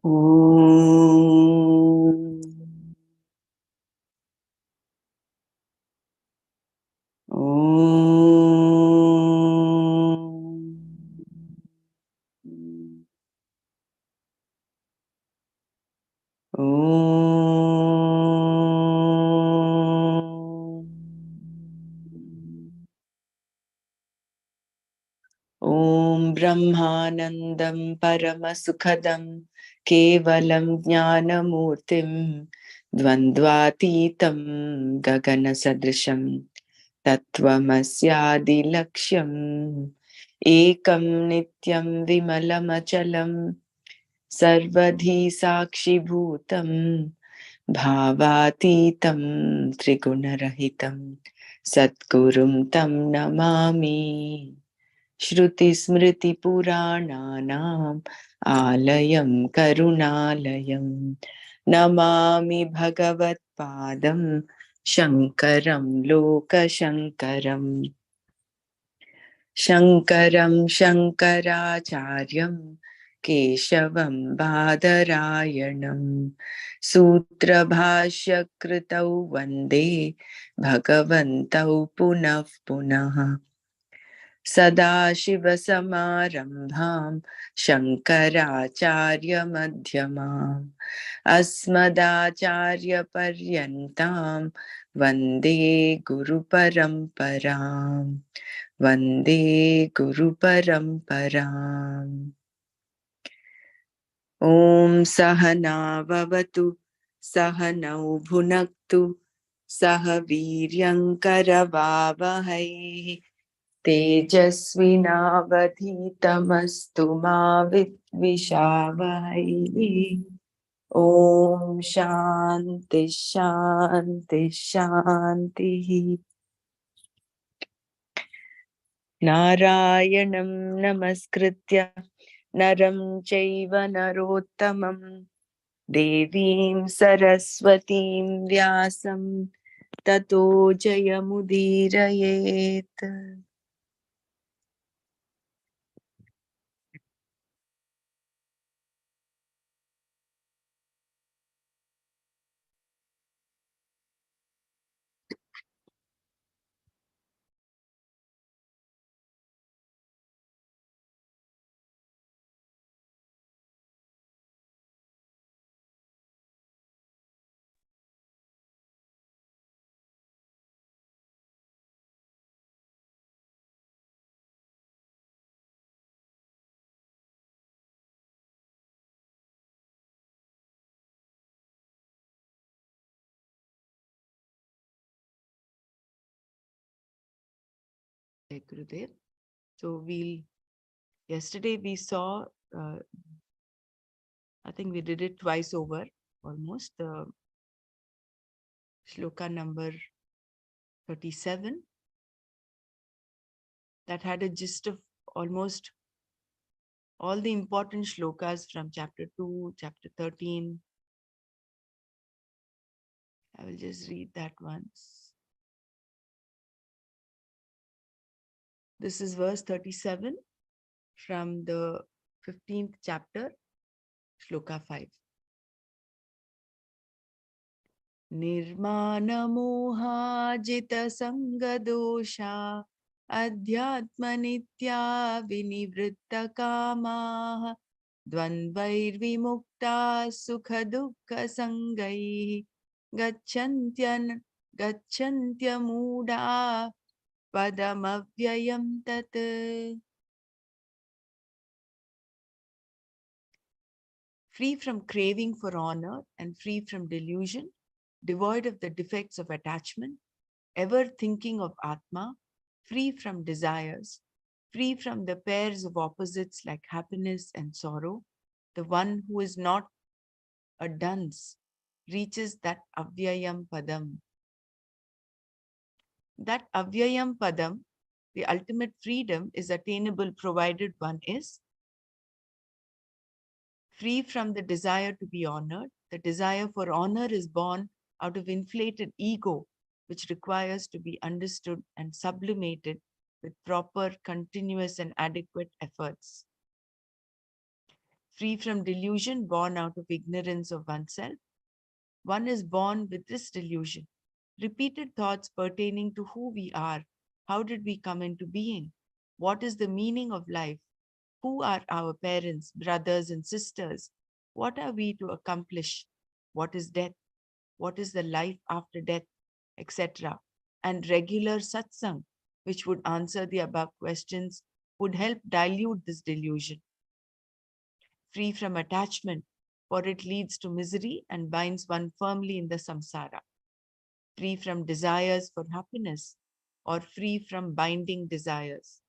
Om. Om. Om. Om Brahmanandam Paramasukadam Kevalam Jnanamurtim Dvandvatitam Gagana Sadrisham Tattvamasyadi Laksham Ekam Nityam Vimalamachalam Sarvadhi Sakshi Bhutam Bhavatitam Trigunarahitam Satgurum Tam Namami Shruti Smriti Purananam Alayam Karunalayam Namami Bhagavat Padam Shankaram Loka Shankaram Shankaram Shankaracharyam Keshavam Badarayanam Sutra Bhashya Kritau Vande Bhagavantau Punav Punaha Sadashivasamarambham Shankaracharya Madhyamam Asmadacharya Paryantam Vande Guru Paramparam Vande Guru Paramparam. Om Sahana Vavatu Sahanau Bhunaktu Sahaviryankaravavahai Tejasvinavadhitamastu ma vidvishavahai. Om Shanti Shanti Shanti. Narayanam Namaskritya Naram Chaiva Narottamam Devim Saraswatim Vyasam Tato Jayamudirayet. Gurudev. So yesterday we saw, I think we did it twice over, almost, shloka number 37. That had a gist of almost all the important shlokas from chapter 2, chapter 13. I will just read that once. This is verse 37 from the 15th chapter, shloka 5. Nirmanamohajita sangadosha adhyatmanitya vinivritta kamaha dvandvairvimukta sukha dukkha sangai gacchantyamuda padamavyayam tat. Free from craving for honor and free from delusion, devoid of the defects of attachment, ever thinking of Atma, free from desires, free from the pairs of opposites like happiness and sorrow, the one who is not a dunce reaches that avyayam padam. That avyayam padam, the ultimate freedom, is attainable provided one is free from the desire to be honored. The desire for honor is born out of inflated ego, which requires to be understood and sublimated with proper, continuous, and adequate efforts. free from delusion born out of ignorance of oneself. One is born with this delusion. Repeated thoughts pertaining to who we are. How did we come into being? What is the meaning of life? Who are our parents, brothers, and sisters? What are we to accomplish? What is death? What is the life after death, etc. And regular satsang, which would answer the above questions, would help dilute this delusion. Free from attachment, for it leads to misery and binds one firmly in the samsara. Free from desires for happiness, or free from binding desires.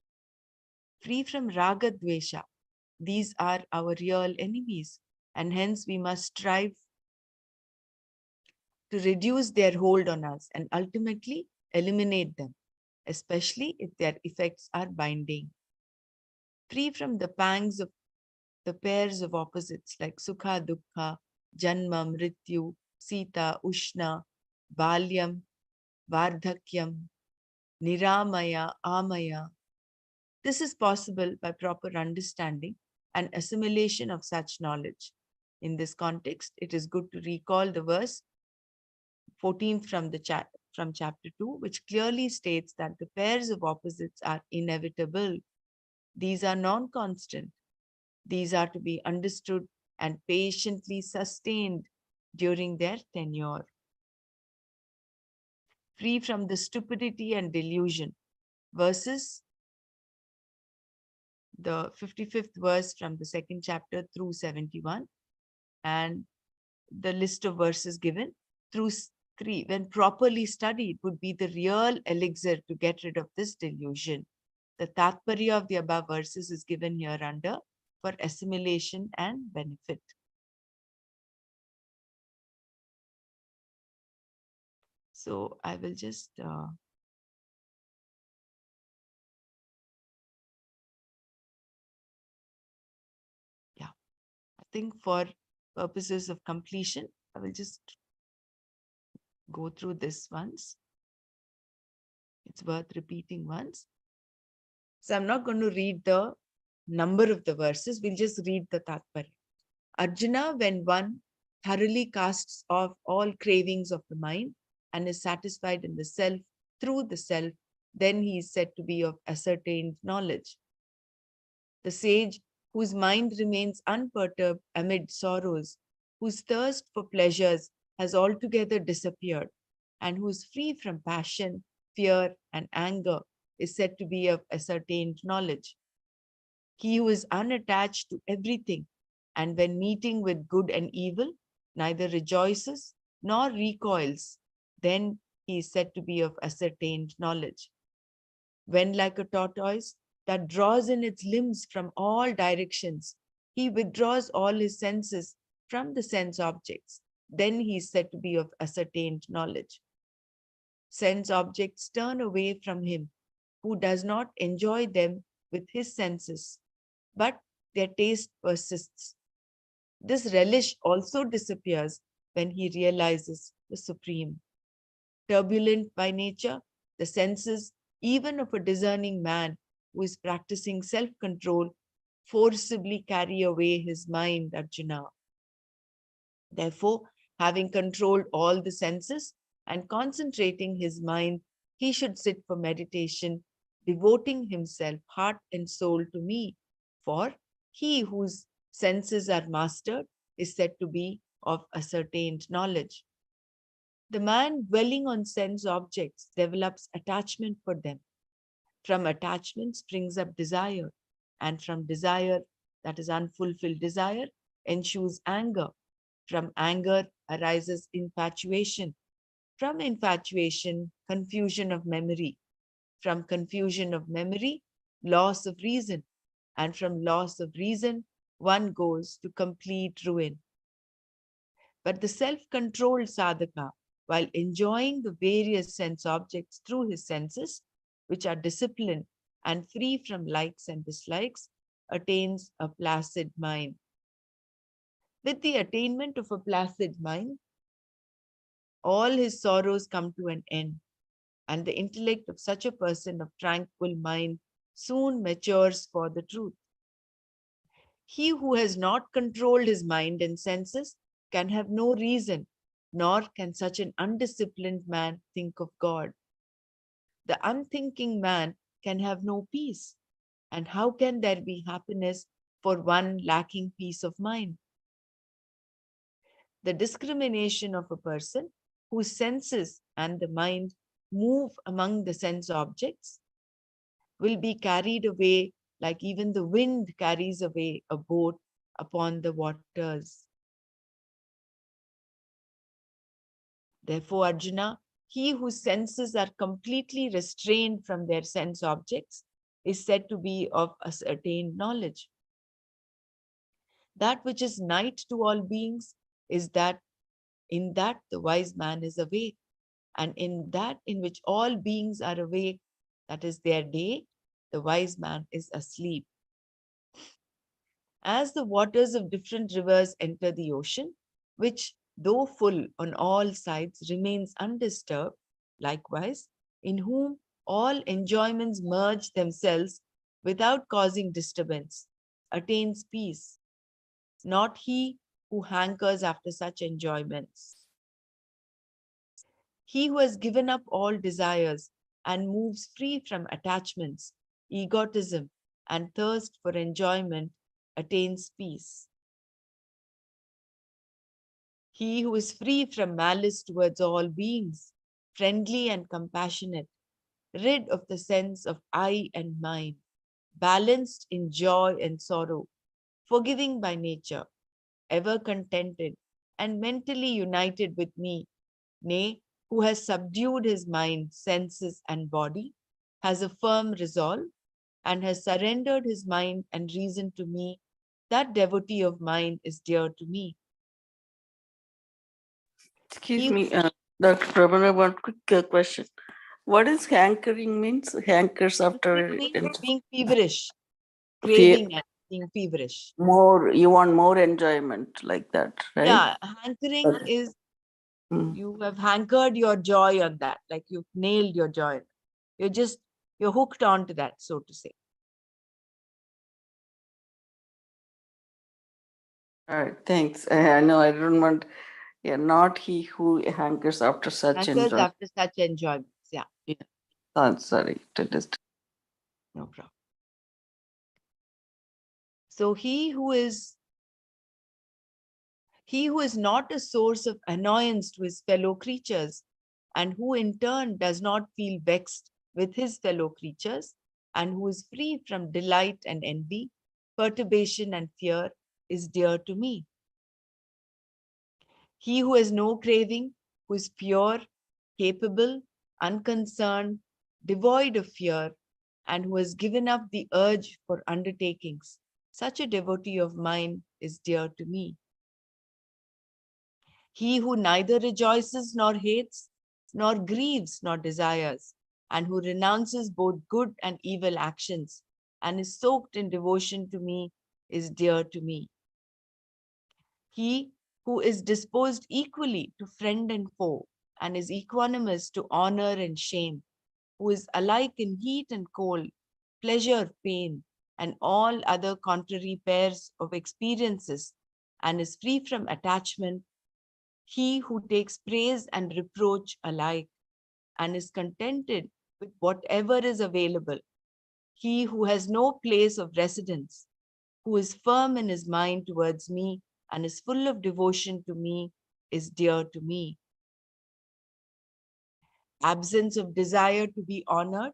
Free from raga dvesha. These are our real enemies, and hence we must strive to reduce their hold on us and ultimately eliminate them, especially if their effects are binding. Free from the pangs of the pairs of opposites like Sukha, Dukkha, Janma, Mrityu, Sita, Ushna, Balyam, Vardhakyam, Niramaya, Amaya. This is possible by proper understanding and assimilation of such knowledge. In this context, it is good to recall the verse 14th from chapter 2, which clearly states that the pairs of opposites are inevitable. These are non-constant. These are to be understood and patiently sustained during their tenure. Free from the stupidity and delusion. Verses, the 55th verse from the second chapter through 71, and the list of verses given through 3, when properly studied, would be the real elixir to get rid of this delusion. The tatparya of the above verses is given here under for assimilation and benefit. So I will just I think for purposes of completion, I will just go through this once. It's worth repeating once. So I'm not going to read the number of the verses. We'll just read the tatparya. Arjuna, when one thoroughly casts off all cravings of the mind and is satisfied in the self through the self, then he is said to be of ascertained knowledge. The sage whose mind remains unperturbed amid sorrows, whose thirst for pleasures has altogether disappeared, and who is free from passion, fear, and anger, is said to be of ascertained knowledge. He who is unattached to everything, and when meeting with good and evil, neither rejoices nor recoils, then he is said to be of ascertained knowledge. When, like a tortoise that draws in its limbs from all directions, he withdraws all his senses from the sense objects, then he is said to be of ascertained knowledge. Sense objects turn away from him who does not enjoy them with his senses, but their taste persists. This relish also disappears when he realizes the Supreme. Turbulent by nature, the senses, even of a discerning man who is practicing self-control, forcibly carry away his mind, Arjuna. Therefore, having controlled all the senses and concentrating his mind, he should sit for meditation, devoting himself heart and soul to me. For he whose senses are mastered is said to be of ascertained knowledge. The man dwelling on sense objects develops attachment for them. From attachment springs up desire, and from desire, that is unfulfilled desire, ensues anger. From anger arises infatuation. From infatuation, confusion of memory. From confusion of memory, loss of reason. And from loss of reason, one goes to complete ruin. But the self-controlled sadhaka, while enjoying the various sense objects through his senses, which are disciplined and free from likes and dislikes, attains a placid mind. With the attainment of a placid mind, all his sorrows come to an end, and the intellect of such a person of tranquil mind soon matures for the truth. He who has not controlled his mind and senses can have no reason, nor can such an undisciplined man think of God. The unthinking man can have no peace. And how can there be happiness for one lacking peace of mind? The discrimination of a person whose senses and the mind move among the sense objects will be carried away like even the wind carries away a boat upon the waters. Therefore, Arjuna, he whose senses are completely restrained from their sense objects is said to be of ascertained knowledge. That which is night to all beings is that in that the wise man is awake, and in that in which all beings are awake, that is their day, the wise man is asleep. As the waters of different rivers enter the ocean, which, though full on all sides, remains undisturbed, likewise, in whom all enjoyments merge themselves without causing disturbance, attains peace, not he who hankers after such enjoyments. He who has given up all desires and moves free from attachments, egotism, and thirst for enjoyment attains peace. He who is free from malice towards all beings, friendly and compassionate, rid of the sense of I and mine, balanced in joy and sorrow, forgiving by nature, ever contented, and mentally united with me, nay, who has subdued his mind, senses, and body, has a firm resolve, and has surrendered his mind and reason to me, that devotee of mine is dear to me. Excuse He me, Dr. Prabhana, one quick question. What is hankering means? Hankers after means being feverish, fe- craving and being feverish. more, you want more enjoyment like that, right? Yeah, hankering is Mm. you have hankered your joy on that, like you've nailed your joy. You're hooked onto that, so to say. All right, thanks. I know I don't want, yeah, not he who hankers after such Hankers enjoyment. after such enjoyments. Yeah, Yeah. Oh, sorry to just. no problem. So he who is not a source of annoyance to his fellow creatures, and who in turn does not feel vexed with his fellow creatures, and who is free from delight and envy, perturbation and fear, is dear to me. He who has no craving, who is pure, capable, unconcerned, devoid of fear, and who has given up the urge for undertakings, such a devotee of mine is dear to me. He who neither rejoices nor hates, nor grieves nor desires, and who renounces both good and evil actions, and is soaked in devotion to me, is dear to me. He who is disposed equally to friend and foe, and is equanimous to honor and shame, who is alike in heat and cold, pleasure, pain, and all other contrary pairs of experiences, and is free from attachment, he who takes praise and reproach alike, and is contented with whatever is available, he who has no place of residence, who is firm in his mind towards me and is full of devotion to me, is dear to me. Absence of desire to be honored,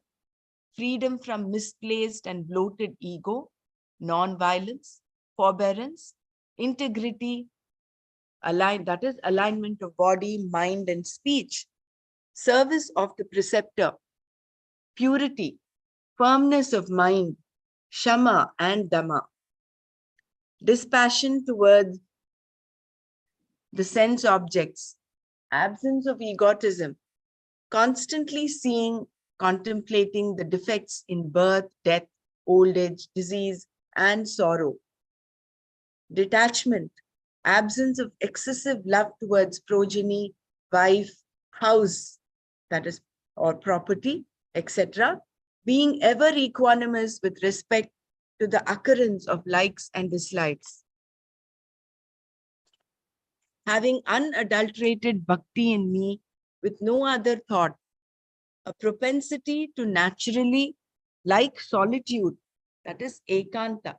freedom from misplaced and bloated ego, non-violence, forbearance, integrity, that is alignment of body, mind, and speech, service of the preceptor, purity, firmness of mind, shama and dhamma, dispassion towards the sense objects, absence of egotism, constantly seeing, contemplating the defects in birth, death, old age, disease, and sorrow, detachment, absence of excessive love towards progeny, wife, house, that is, or property, etc., being ever equanimous with respect to the occurrence of likes and dislikes. Having unadulterated bhakti in me with no other thought, a propensity to naturally like solitude, that is ekanta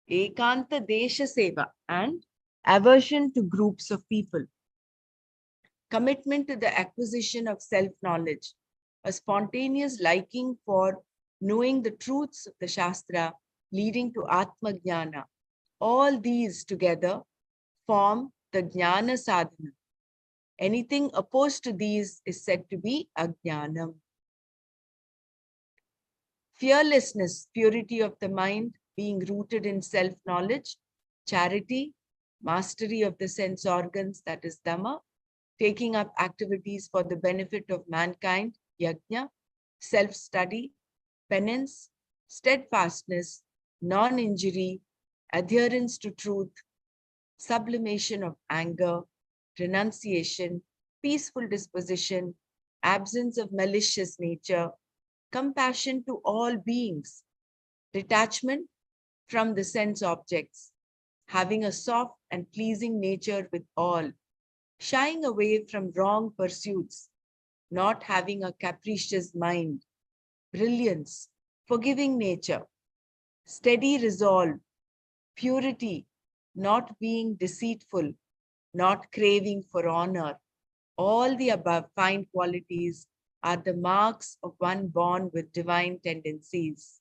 desha seva, and aversion to groups of people. Commitment to the acquisition of self-knowledge, a spontaneous liking for knowing the truths of the Shastra leading to Atma Jnana. All these together form the Jnana Sadhana. Anything opposed to these is said to be Ajnanam. Fearlessness, purity of the mind, being rooted in self-knowledge, charity, mastery of the sense organs, that is Dhamma, taking up activities for the benefit of mankind, yajna, self-study, penance, steadfastness, non-injury, adherence to truth, sublimation of anger, renunciation, peaceful disposition, absence of malicious nature, compassion to all beings, detachment from the sense objects, having a soft and pleasing nature with all, shying away from wrong pursuits, not having a capricious mind, brilliance, forgiving nature, steady resolve, purity, not being deceitful, not craving for honor. All the above fine qualities are the marks of one born with divine tendencies.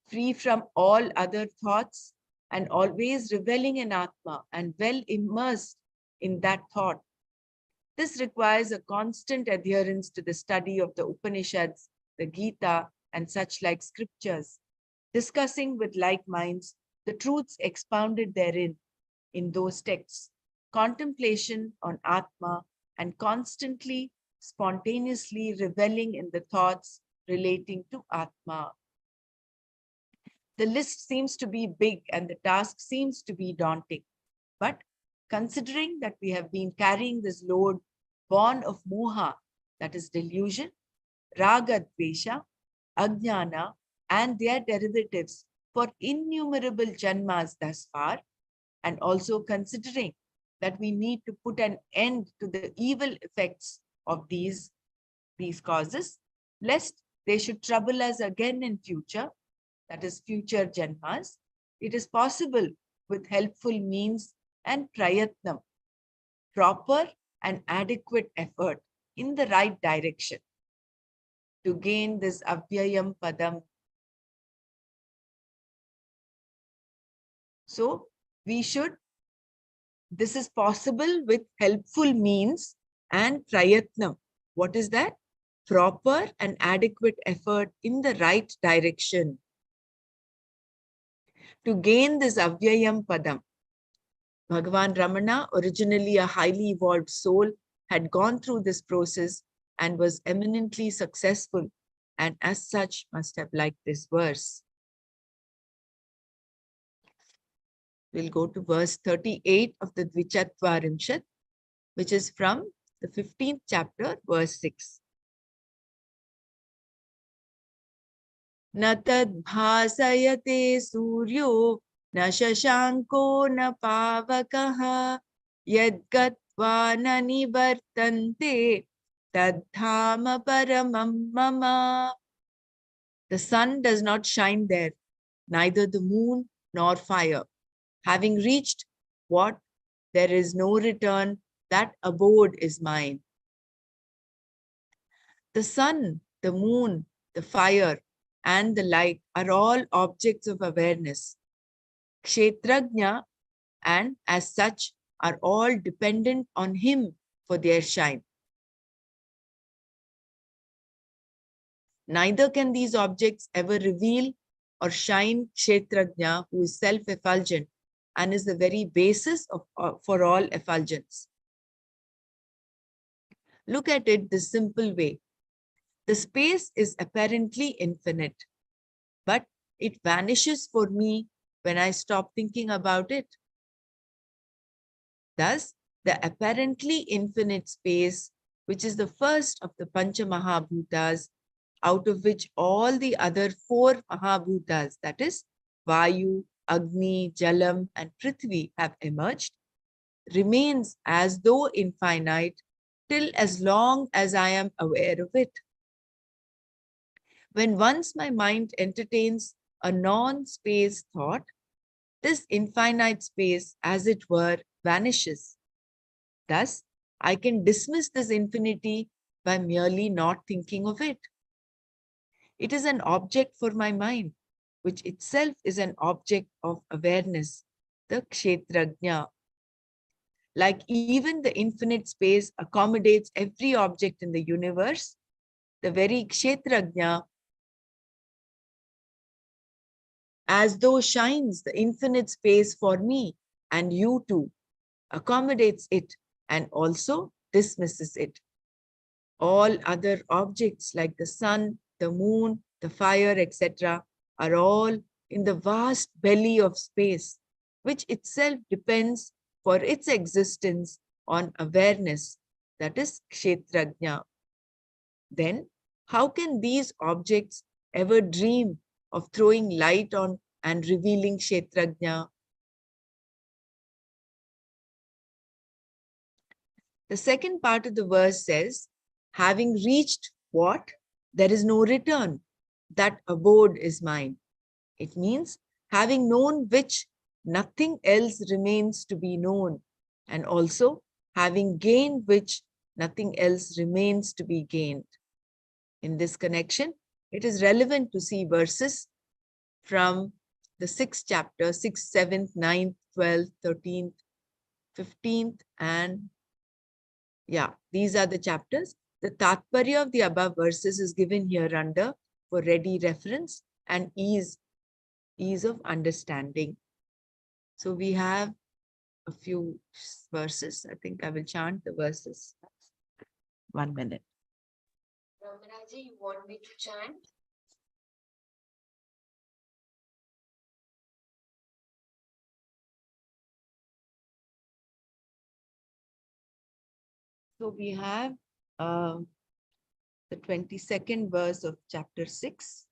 Free from all other thoughts and always reveling in Atma and well immersed in that thought. This requires a constant adherence to the study of the Upanishads, the Gita, and such like scriptures, discussing with like minds the truths expounded therein in those texts, contemplation on Atma, and constantly, spontaneously reveling in the thoughts relating to Atma. The list seems to be big and the task seems to be daunting. But considering that we have been carrying this load born of moha, that is delusion, raga, dvesha, ajnana, and their derivatives for innumerable janmas thus far, and also considering that we need to put an end to the evil effects of these causes, lest they should trouble us again in future, that is future janmas, it is possible with helpful means and prayatnam, proper and adequate effort in the right direction to gain this avyayam padam. So this is possible with helpful means and prayatnam. What is that? Proper and adequate effort in the right direction to gain this avyayam padam. Bhagavan Ramana, originally a highly evolved soul, had gone through this process and was eminently successful, and as such must have liked this verse. We'll go to verse 38 of the Dwichatvarimshat, which is from the 15th chapter, verse 6. Na tad bhasayate suryo na shashanko na pavakaha yad gatva na nivartante tadhama paramam mama. The sun does not shine there, neither the moon nor fire. Having reached what there is no return, that abode is mine. The sun, the moon, the fire, and the light are all objects of awareness. Kshetrajna, and as such, are all dependent on him for their shine. Neither can these objects ever reveal or shine Kshetrajna, who is self-effulgent and is the very basis for all effulgence. Look at it this simple way. The space is apparently infinite, but it vanishes for me when I stop thinking about it. Thus, the apparently infinite space, which is the first of the Pancha Mahabhutas, out of which all the other four Mahabhutas, that is, Vayu, Agni, Jalam, and Prithvi, have emerged, remains as though infinite till as long as I am aware of it. When once my mind entertains a non space thought, this infinite space, as it were, vanishes. Thus, I can dismiss this infinity by merely not thinking of it. It is an object for my mind, which itself is an object of awareness, the Kshetrajna. Like even the infinite space accommodates every object in the universe, the very Kshetrajna, as though shines the infinite space for me and you too, accommodates it and also dismisses it. All other objects like the sun, the moon, the fire, etc., are all in the vast belly of space, which itself depends for its existence on awareness, that is Kshetrajna. Then, how can these objects ever dream of throwing light on and revealing Kshetrajna? The second part of the verse says, having reached what? There is no return. That abode is mine. It means having known which nothing else remains to be known, and also having gained which nothing else remains to be gained. In this connection, it is relevant to see verses from the 6th chapter, 6th, 7th, 9th, 12th, 13th, 15th, and yeah, these are the chapters. The Tatparya of the above verses is given here under for ready reference and ease of understanding. So we have a few verses. I think I will chant the verses. 1 minute. Ramanaji, you want me to chant? So we have the 22nd verse of chapter 6.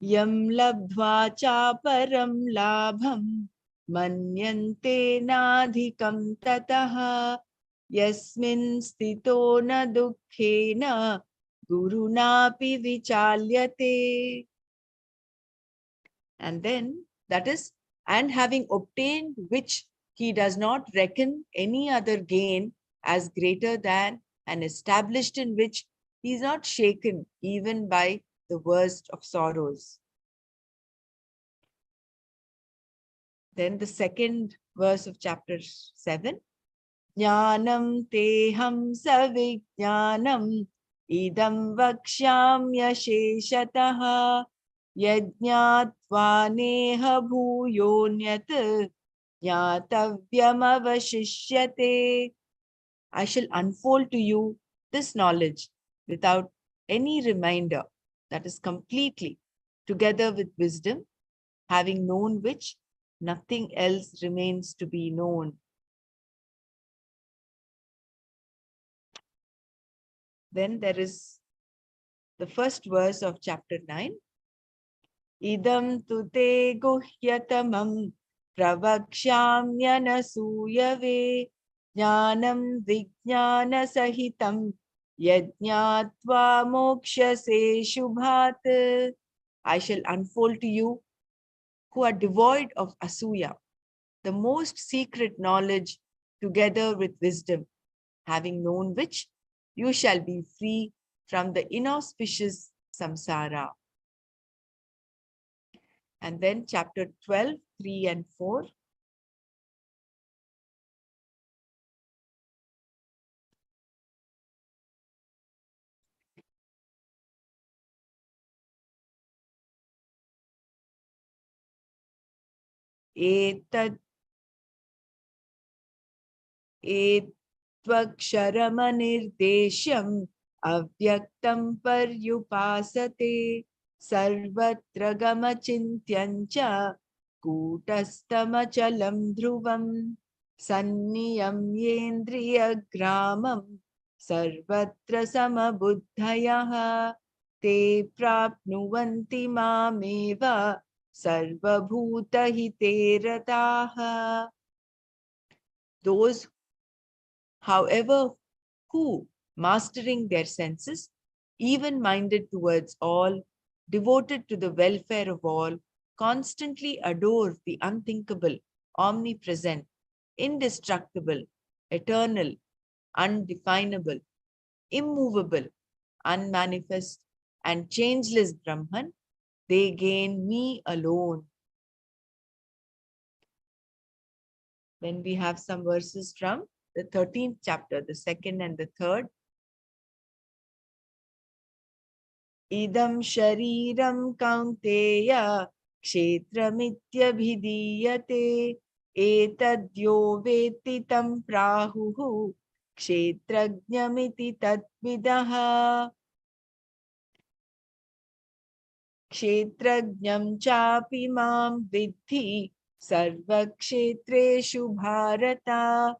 Yam labdhva chaparam labham manyante nadhikam tataha yasmin stito na dukkhena gurunapi vichalyate. And then that is, and having obtained which he does not reckon any other gain as greater than, and established in which he is not shaken even by the worst of sorrows. Then the second verse of chapter 7. Jnanam teham savijnanam idam vakshamya sheshataha yajñātvā neha bhūyonyat jnātavyam avashishyate. I shall unfold to you this knowledge without any reminder, that is completely, together with wisdom, having known which nothing else remains to be known. Then there is the first verse of chapter 9. Idam tu te guhyatamam pravakshamyanasuyave jnanam vijnana sahitam yajñātvā mokshase shubhat. I shall unfold to you who are devoid of asuya, the most secret knowledge together with wisdom, having known which you shall be free from the inauspicious samsara. And then chapter 12, 3 and 4. Etad etvaksharamanirdesyam avyaktam paryupasate sarvatra gamachintyancha kūtastamachalam dhruvam sanniyam yendriya gramam सर्वत्र समबुद्धयः ते प्राप्नुवन्ति मामेव सर्वभूतहिते रताः. Those, however, who, mastering their senses, even-minded towards all, devoted to the welfare of all, constantly adore the unthinkable, omnipresent, indestructible, eternal, undefinable, immovable, unmanifest, and changeless Brahman, they gain me alone. Then we have some verses from the 13th chapter, the second and the third. Idam shariram kaunteya kshetramityabhidiyate etadyo veti tam prahuhu kshetrajnamiti tadvidaha. Kshetrajnam chapi mam vidhi sarvakshetreshu bharata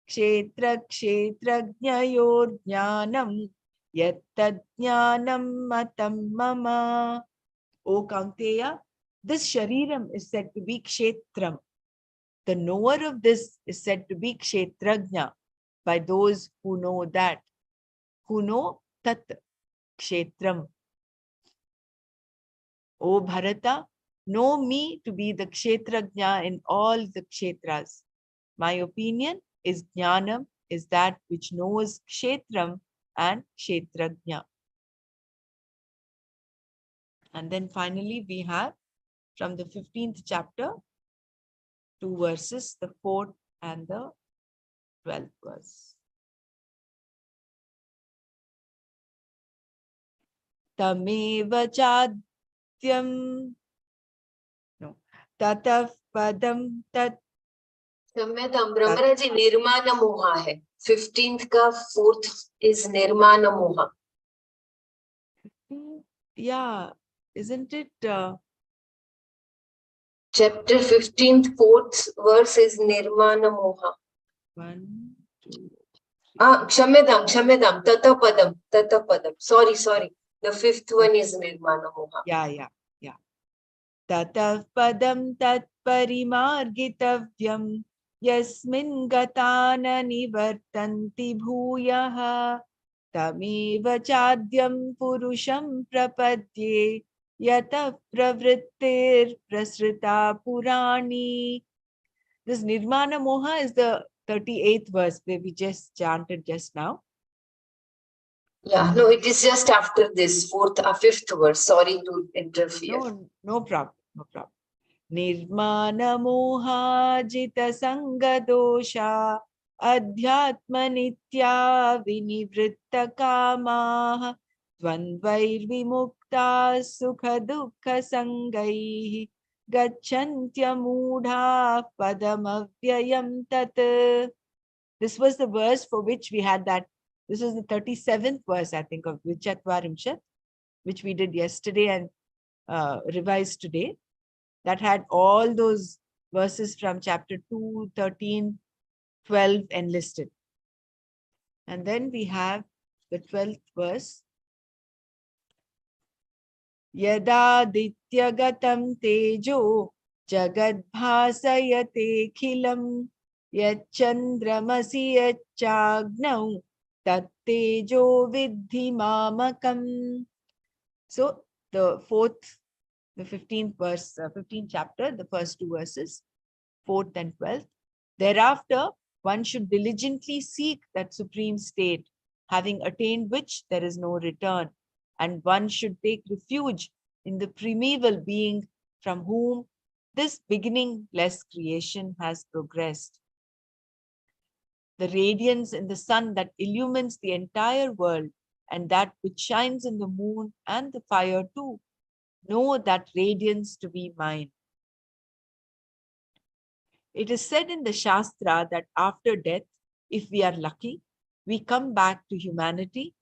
kshetra kshetrajnayor jnanam yattadjnanam matam mama. O Kaunteya, this shariram is said to be kshetram. The knower of this is said to be kshetrajna by those who know that, who know tat kshetram. O Bharata, know me to be the Kshetrajna in all the Kshetras. My opinion is Jnanam is that which knows Kshetram and Kshetrajna. And then finally we have from the 15th chapter, 2 verses, the 4th and the 12th verse. Tameva chadyam, no, tatav padam tat. क्षम्यतां ब्रह्मराजी निर्माण मोह है 15th का 4th is निर्माण मोह. Yeah, isn't it? Chapter 15th 4th verse is निर्माण मोह. 1, 2. क्षम्यतां ततपदम sorry the 5th one is निर्माण मोह. Yeah. Tatav padam tat parimargitavyam yasmin gatana nivartanti bhuyaha tameva chadyam purusham prapadye yata pravrittir prasrita purani. This Nirmana Moha is the 38th verse where we just chanted just now. Yeah, no, it is just after this 5th verse. Sorry to interfere. No problem. Nirmana mohajita sangadosha adhyatma nitya vinivritta kamaha dvandvair vimukta sukha dukkha sangai gacchantya mudha padamavyayam tat. This was the verse for which we had that. This was the 37th verse, I think, of Dwichatvarimshat, which we did yesterday and revised today. That had all those verses from chapter 2, 13, 12 enlisted. And then we have the 12th verse. Yadadityagatam tejo jagadbhasayate khilam yachandramasi yachagnav tattejo vidhi mamakam. So the 15th verse, 15th chapter, the first 2 verses, 4th and 12th. Thereafter, one should diligently seek that supreme state, having attained which there is no return, and one should take refuge in the primeval being from whom this beginningless creation has progressed. The radiance in the sun that illumines the entire world, and that which shines in the moon and the fire too, know that radiance to be mine. It is said in the Shastra that after death, if we are lucky, we come back to humanity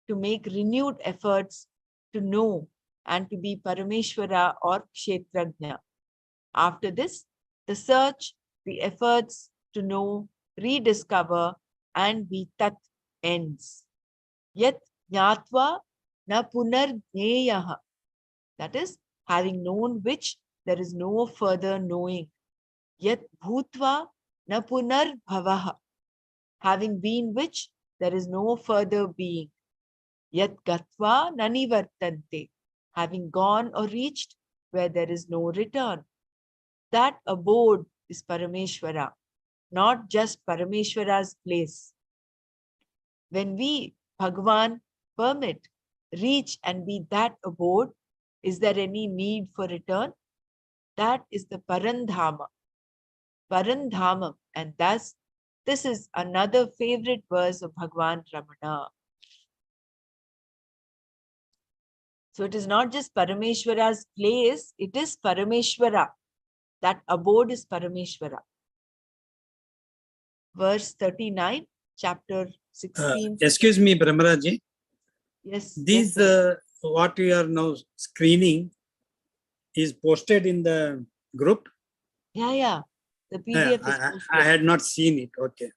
to make renewed efforts to know and to be Parameshwara or Kshetrajna. After this, the search, the efforts to know, rediscover, and be Tat ends. Yat jnatva na punarjneyaha. That is, having known which, there is no further knowing. Yat bhutva na punarbhavaha. Having been which, there is no further being. Yat gatva na nivartante. Having gone or reached, where there is no return. That abode is Parameshwara, not just Parameshwara's place. When we, Bhagavan, permit, reach and be that abode, is there any need for return? That is the Parandhama. Parandhamam. And thus, this is another favorite verse of Bhagavan Ramana. So it is not just Parameshwara's place, it is Parameshwara. That abode is Parameshwara. Verse 39, chapter 16. Excuse me, Brahmaraji. Yes. These, yes, what we are now screening is posted in the group. yeah. The PDF is I posted. had not seen it. Okay.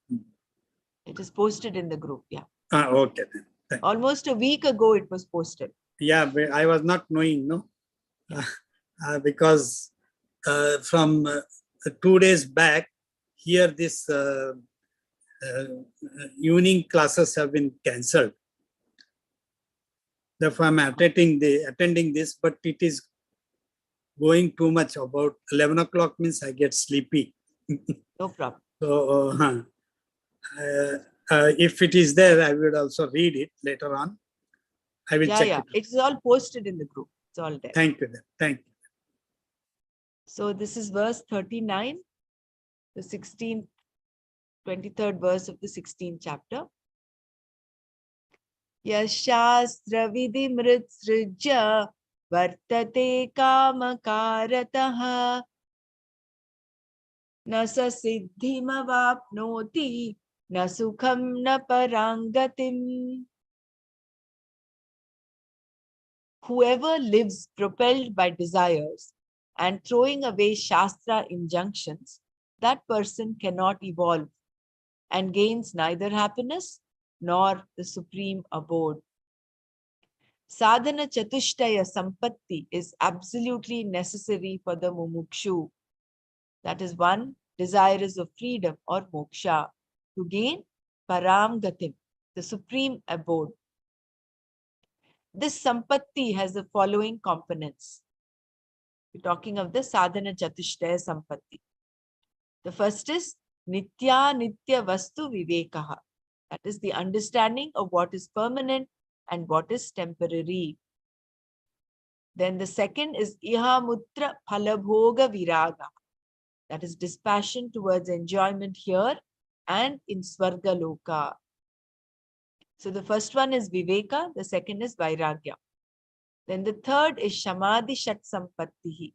It is posted in the group. Yeah. Okay then. Thank you. Almost a week ago, it was posted. Yeah, but I was not knowing, no, because from 2 days back, here this evening classes have been cancelled. Therefore, I'm attending this, but it is going too much. About 11 o'clock means I get sleepy. No problem. So if it is there, I will also read it later on. I will check it. It's all posted in the group. It's all there. Thank you then. Thank you. So this is verse 39, the 23rd verse of the 16th chapter. Yashastra vidimritsrija vartate kamakarataha na sa siddhimavapnoti na sukham na parangatim. Whoever lives propelled by desires and throwing away Shastra injunctions, that person cannot evolve and gains neither happiness nor the supreme abode. Sadhana Chatushtaya Sampatti is absolutely necessary for the mumukshu. That is, one desirous of freedom or moksha, to gain param gatim, the supreme abode. This sampatti has the following components. We're talking of the sadhana chatushtaya sampatti. The first is nitya nitya vastu vivekaha. That is the understanding of what is permanent and what is temporary. Then the second is iha mutra phalabhoga viraga. That is dispassion towards enjoyment here and in Swarga Loka. So the first one is Viveka, the second is Vairagya. Then the third is Shamadhi Shat Sampattihi.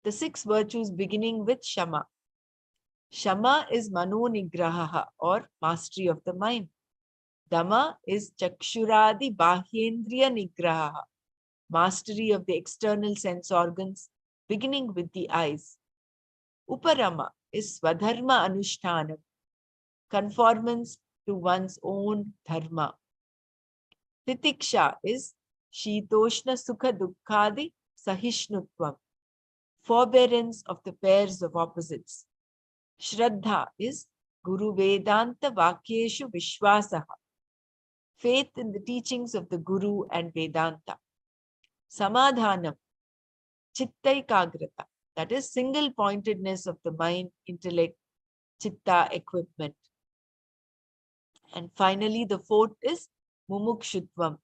The 6 virtues beginning with Shama. Shama is Mano Nigraha, or mastery of the mind. Dama is Chakshuradi Bahyendriya Nigraha, mastery of the external sense organs, beginning with the eyes. Uparama is Swadharma Anushtanam, conformance to one's own dharma. Titiksha is Shitoshna Sukha Dukkhadi Sahishnutvam, forbearance of the pairs of opposites. Shraddha is Guru Vedanta Vakyeshu Vishwasaha, faith in the teachings of the Guru and Vedanta. Samadhanam, Chittaikagrata, that is single pointedness of the mind, intellect, chitta equipment. And finally, the fourth is Mumukshutvam,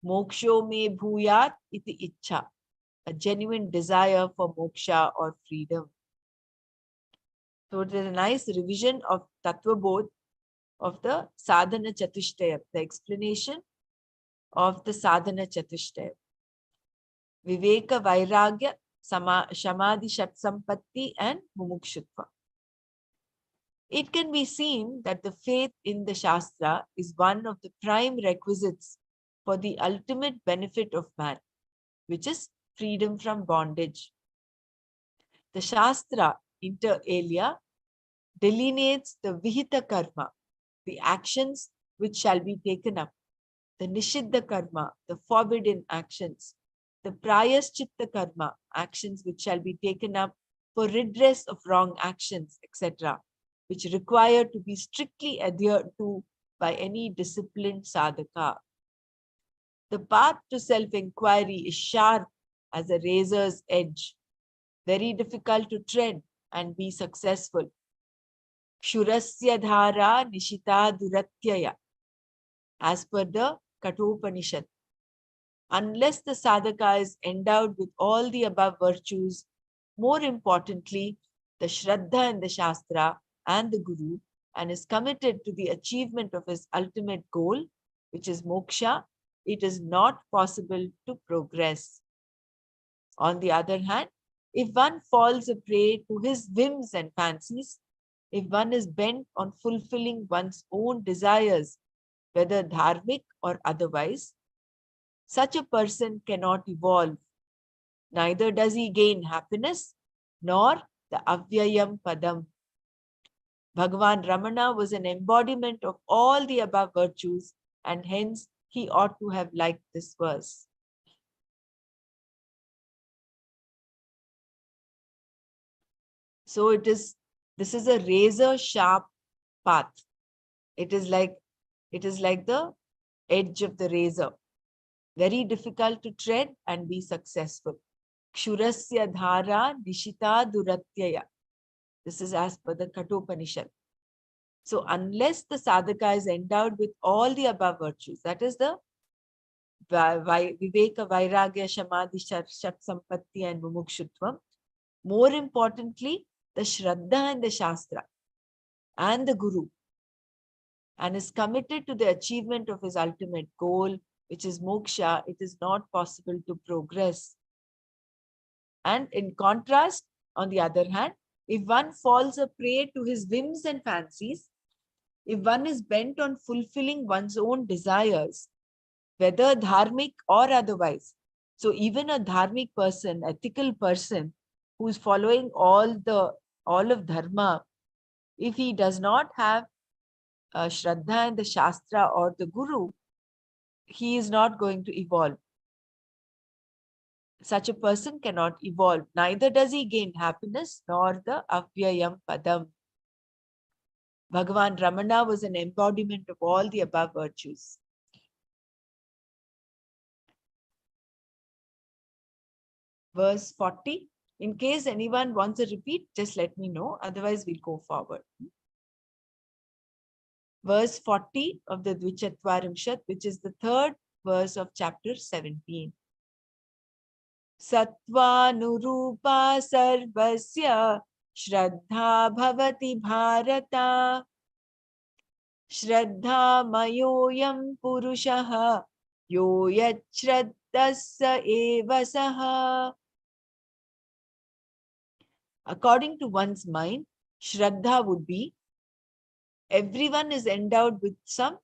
Moksho me bhuyat iti ichha, a genuine desire for moksha or freedom. So it is a nice revision of Tattva Bodh of the Sadhana Chatushtaya, the explanation of the Sadhana Chatushtaya. Viveka, Vairagya, Shamadhi, Shat Sampatti and Mumukshutva. It can be seen that the faith in the Shastra is one of the prime requisites for the ultimate benefit of man, which is freedom from bondage. The Shastra, inter alia, delineates the Vihita Karma, the actions which shall be taken up, the Nishiddha karma, the forbidden actions, the Prayaschitta karma, actions which shall be taken up for redress of wrong actions, etc., which require to be strictly adhered to by any disciplined sadhaka. The path to self-inquiry is sharp as a razor's edge, very difficult to tread and be successful. Kshurasya dhara nishita duratyaya, as per the Kathopanishad. Unless the sadhaka is endowed with all the above virtues, more importantly, the Shraddha and the Shastra and the Guru, and is committed to the achievement of his ultimate goal, which is moksha, it is not possible to progress. On the other hand, if one falls a prey to his whims and fancies, if one is bent on fulfilling one's own desires, whether dharmic or otherwise, such a person cannot evolve. Neither does he gain happiness nor the avyayam padam. Bhagavan Ramana was an embodiment of all the above virtues, and hence he ought to have liked this verse. So this is a razor sharp path. It is like the edge of the razor. Very difficult to tread and be successful. Kshurasya dhara nishita duratyaya. This is as per the Kathopanishad. So unless the sadhaka is endowed with all the above virtues, that is the Viveka, Vairagya, Samadhi, Shat Sampatti and Mumukshutvam, more importantly, the Shraddha and the Shastra and the Guru, and is committed to the achievement of his ultimate goal, which is moksha, it is not possible to progress. And in contrast, on the other hand, if one falls a prey to his whims and fancies, if one is bent on fulfilling one's own desires, whether dharmic or otherwise, so even a dharmic person, ethical person, who is following all of dharma, if he does not have Shraddha and the Shastra or the Guru, he is not going to evolve. Such a person cannot evolve. Neither does he gain happiness nor the avyayam padam. Bhagavan Ramana was an embodiment of all the above virtues. Verse 40. In case anyone wants a repeat, just let me know. Otherwise, we'll go forward. Verse 40 of the Dwichatvarimshat, which is the third verse of chapter 17. Sattvanurupa sarvasya Shraddha bhavati bharata Shraddha mayoyam purushaha yo yat shraddhassa eva saha. According to one's mind, Shraddha would be everyone is endowed with some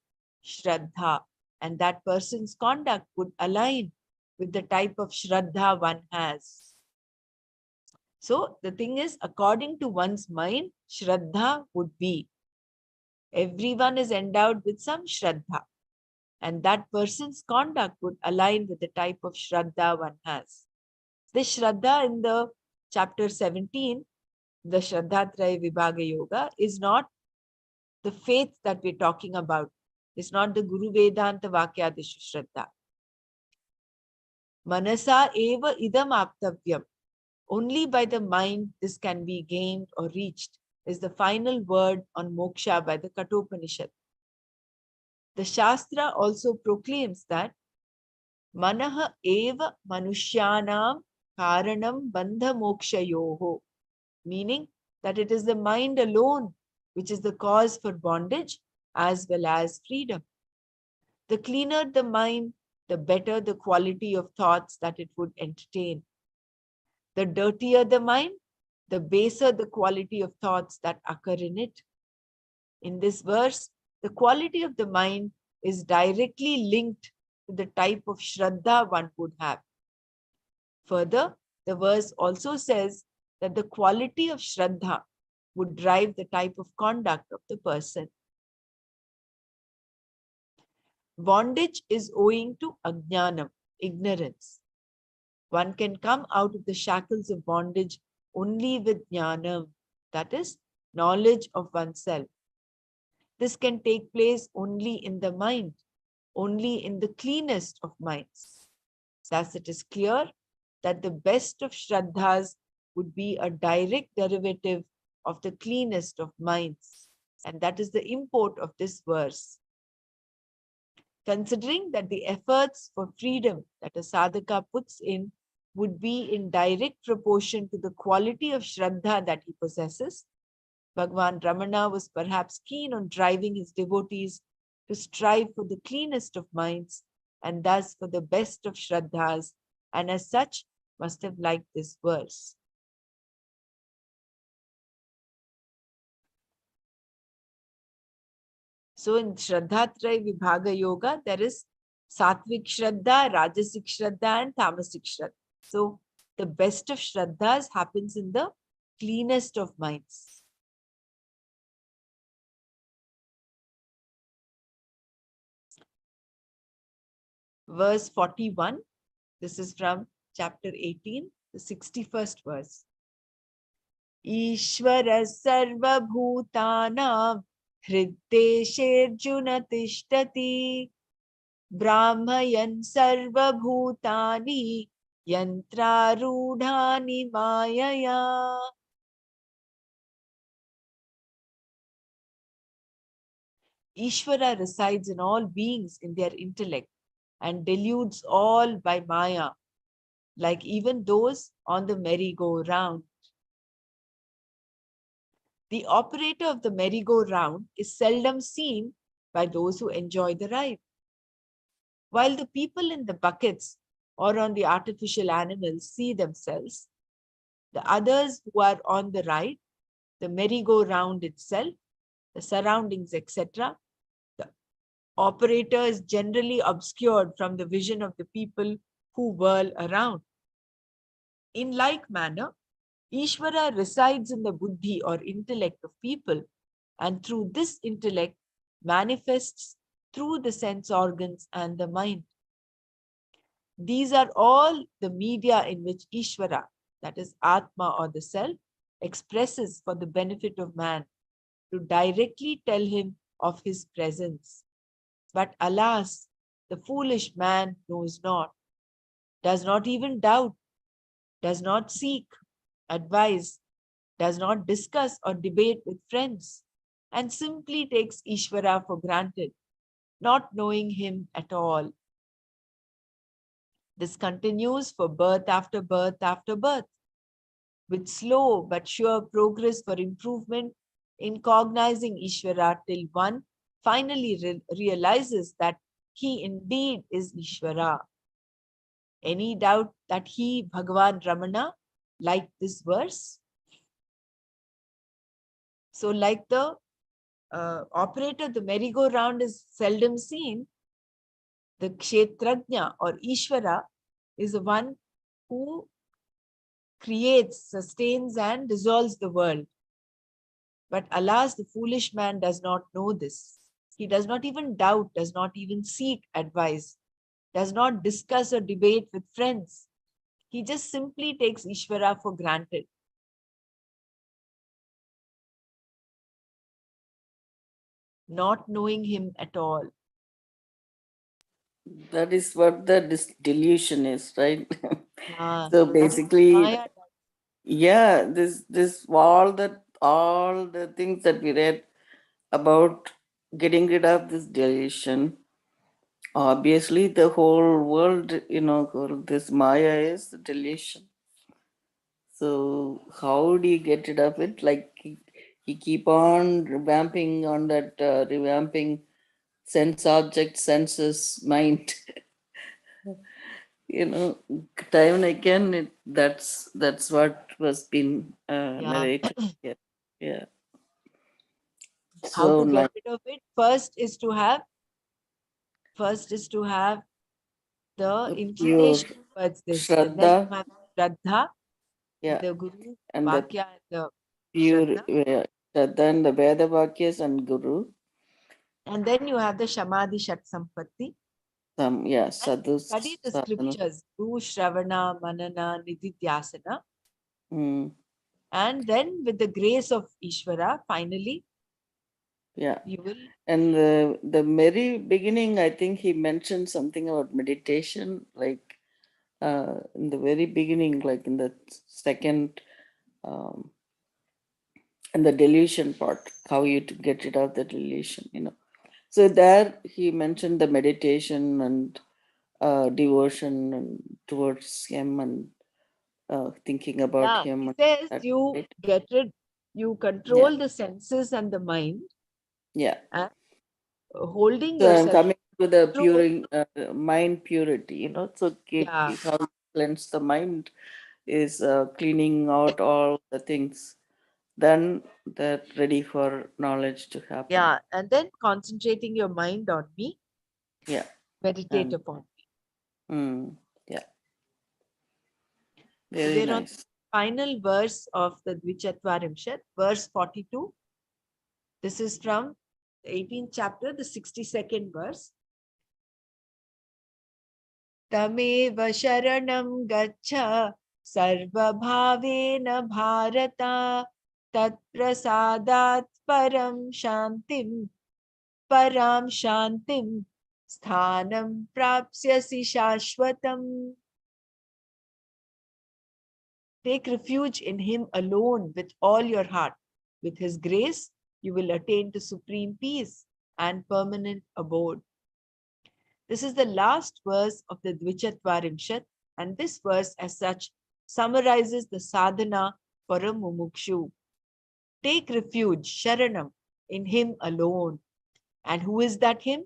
Shraddha, and that person's conduct would align with the type of Shraddha one has. So the thing is, according to one's mind, Shraddha would be everyone is endowed with some Shraddha, and that person's conduct would align with the type of Shraddha one has. This Shraddha in the chapter 17, the Shraddhatraya Vibhaga Yoga, is not the faith that we're talking about. It's not the Guru Vedanta Vakyadishu Shraddha. Manasa eva idam aptavyam. Only by the mind this can be gained or reached, is the final word on moksha by the Kathopanishad. The Shastra also proclaims that Manaha eva manushyanam karanam bandha mokshayoho, meaning that it is the mind alone which is the cause for bondage as well as freedom. The cleaner the mind, the better the quality of thoughts that it would entertain. The dirtier the mind, the baser the quality of thoughts that occur in it. In this verse, the quality of the mind is directly linked to the type of Shraddha one would have. Further, the verse also says that the quality of Shraddha would drive the type of conduct of the person. Bondage is owing to ajnanam, ignorance. One can come out of the shackles of bondage only with jnanam, that is, knowledge of oneself. This can take place only in the mind, only in the cleanest of minds. Thus, it is clear that the best of Shraddhas would be a direct derivative of the cleanest of minds. And that is the import of this verse. Considering that the efforts for freedom that a sadhaka puts in would be in direct proportion to the quality of Shraddha that he possesses, Bhagwan Ramana was perhaps keen on driving his devotees to strive for the cleanest of minds and thus for the best of Shraddhas, and as such must have liked this verse. So in Shraddhatraya Vibhaga Yoga, there is Satvik Shraddha, Rajasic Shraddha, and Tamasic Shraddha. So the best of Shraddhas happens in the cleanest of minds. Verse 41, this is from chapter 18, the 61st verse. Ishvara sarva bhutanam hriddesherjuna tishtati brahmayan sarva bhutani yantrarudhani mayaya. Ishvara resides in all beings in their intellect and deludes all by Maya, like even those on the merry-go-round. The operator of the merry-go-round is seldom seen by those who enjoy the ride. While the people in the buckets or on the artificial animals see themselves, the others who are on the ride, the merry-go-round itself, the surroundings, etc., the operator is generally obscured from the vision of the people who whirl around. In like manner, Ishvara resides in the buddhi or intellect of people, and through this intellect manifests through the sense organs and the mind. These are all the media in which Ishvara, that is Atma or the self, expresses for the benefit of man to directly tell him of his presence. But alas, the foolish man knows not, does not even doubt, does not seek advice, does not discuss or debate with friends, and simply takes Ishvara for granted, not knowing him at all. This continues for birth after birth after birth, with slow but sure progress for improvement in cognizing Ishvara till one finally realizes that he indeed is Ishvara. Any doubt that he, Bhagavan Ramana, liked this verse? So like the operator, the merry-go-round is seldom seen. The Kshetrajna or Ishvara is the one who creates, sustains, and dissolves the world. But alas, the foolish man does not know this. He does not even doubt, does not even seek advice, does not discuss or debate with friends. He just simply takes Ishvara for granted. Not knowing him at all. That is what the delusion is, right? Yeah, So that is basically, Maya. yeah, this all the things that we read about getting rid of this delusion. Obviously, the whole world, this Maya is the delusion. So how do you get rid of it? Like he keep on revamping on that revamping sense object, senses, mind. you know, time and again, that's what was been Yeah. narrated. Yeah, yeah. How So to nice. get rid of it? First is to have the Pure inclination towards this, and then Shraddha, you have Shraddha, yeah, the Guru, and the Vakya, and the pure Shraddha, Shraddha and the Veda Vakyas and Guru. And then you have the Shamadhi Shat Sampatti. And sadhus. study the Sadhana. scriptures. Do Shravana, Manana, Nididhyasana. Mm, And then with the grace of Ishvara, finally, yeah. you will. And the very beginning, I think he mentioned something about meditation, like in the very beginning, like in the second, um, and the delusion part, how you to get rid of the delusion. So there he mentioned the meditation and devotion and towards him and thinking about Yeah, him. he And says that, you right? get rid, you Yeah, control the senses and the mind, yeah. and holding So I'm yourself coming to the true. mind purity. So Yeah, how to cleanse the mind is cleaning out all the things. Then they're ready for knowledge to happen. yeah. And then concentrating your mind on me, Yeah. meditate And upon me. yeah, So very we're on the nice. final verse of the Dwichatvarimshat, verse 42. This is from the 18th chapter, the 62nd verse. तमेव शरणं गच्छ सर्वभावेन भारत तत्प्रसादात् परां शान्तिं स्थानं प्राप्स्यसि शाश्वतम्. Take refuge in him alone with all your heart. With his grace, you will attain to supreme peace and permanent abode. This is the last verse of the Dwichatvarimshat, and this verse, as such, summarizes the sadhana for a mumukshu. Take refuge, Sharanam, in him alone. And who is that him?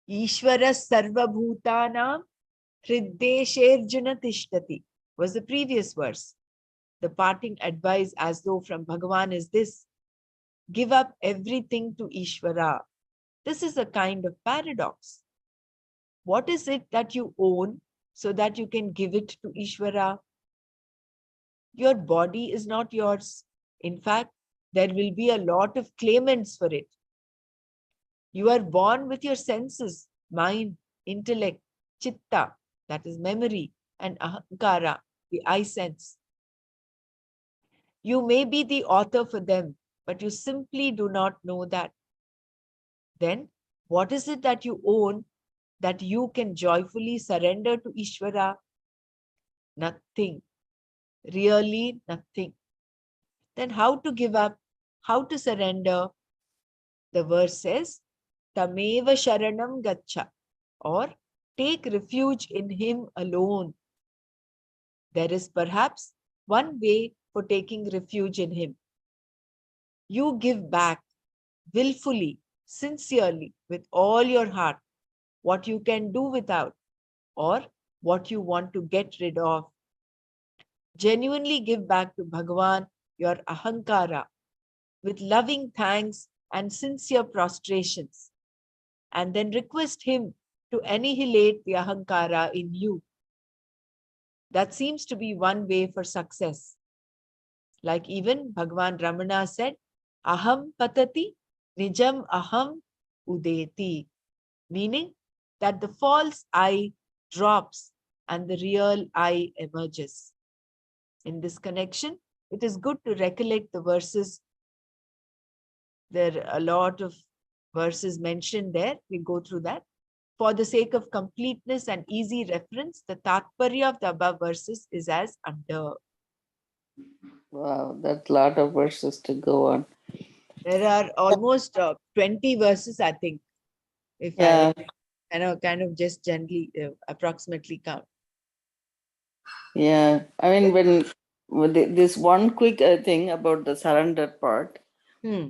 Ishvara Sarvabhutanam Hriddesherjuna Tishtati was the previous verse. The parting advice, as though from Bhagavan, is this: give up everything to Ishvara. This is a kind of paradox. What is it that you own so that you can give it to Ishvara? Your body is not yours. In fact, there will be a lot of claimants for it. You are born with your senses, mind, intellect, chitta, that is memory, and ahankara, the I sense. You may be the author for them, but you simply do not know that. Then, what is it that you own that you can joyfully surrender to Ishvara? Nothing. Really nothing. Then how to give up? How to surrender? The verse says, Tameva Sharanam Gacha, or take refuge in him alone. There is perhaps one way for taking refuge in him. You give back willfully, sincerely, with all your heart, what you can do without, or what you want to get rid of. Genuinely give back to Bhagavan your ahankara with loving thanks and sincere prostrations, and then request him to annihilate the ahankara in you. That seems to be one way for success. Like even Bhagavan Ramana said, aham patati nijam aham udeti, meaning that the false I drops and the real I emerges. In this connection, it is good to recollect the verses. There are a lot of verses mentioned there. We'll go through that. For the sake of completeness and easy reference, the Tatparya of the above verses is as under. Wow, that's a lot of verses to go on. There are almost 20 verses, I think, if Yeah, I kind of just gently, approximately count. yeah. I mean, this one quick thing about the surrender part, Hmm.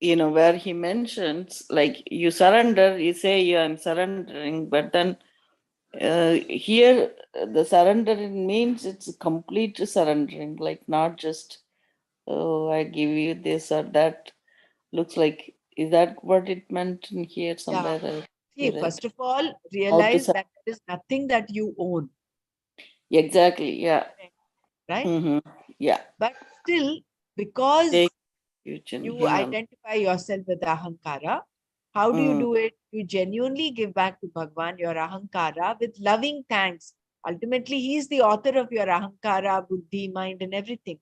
where he mentions, like, you surrender, you say I'm surrendering, but then here the surrendering means it's complete surrendering, like not just, oh, I give you this or that. Looks like, is that what it meant in here Yeah. somewhere? See, I read first of all, how to realize that there is nothing that you own, exactly, yeah. right? Mm-hmm. Yeah. But still, because Take refuge in you him alone. identify yourself with ahankara, How do you Mm. do it? You genuinely give back to Bhagwan your ahankara with loving thanks. Ultimately, he is the author of your ahankara, buddhi, mind, and everything.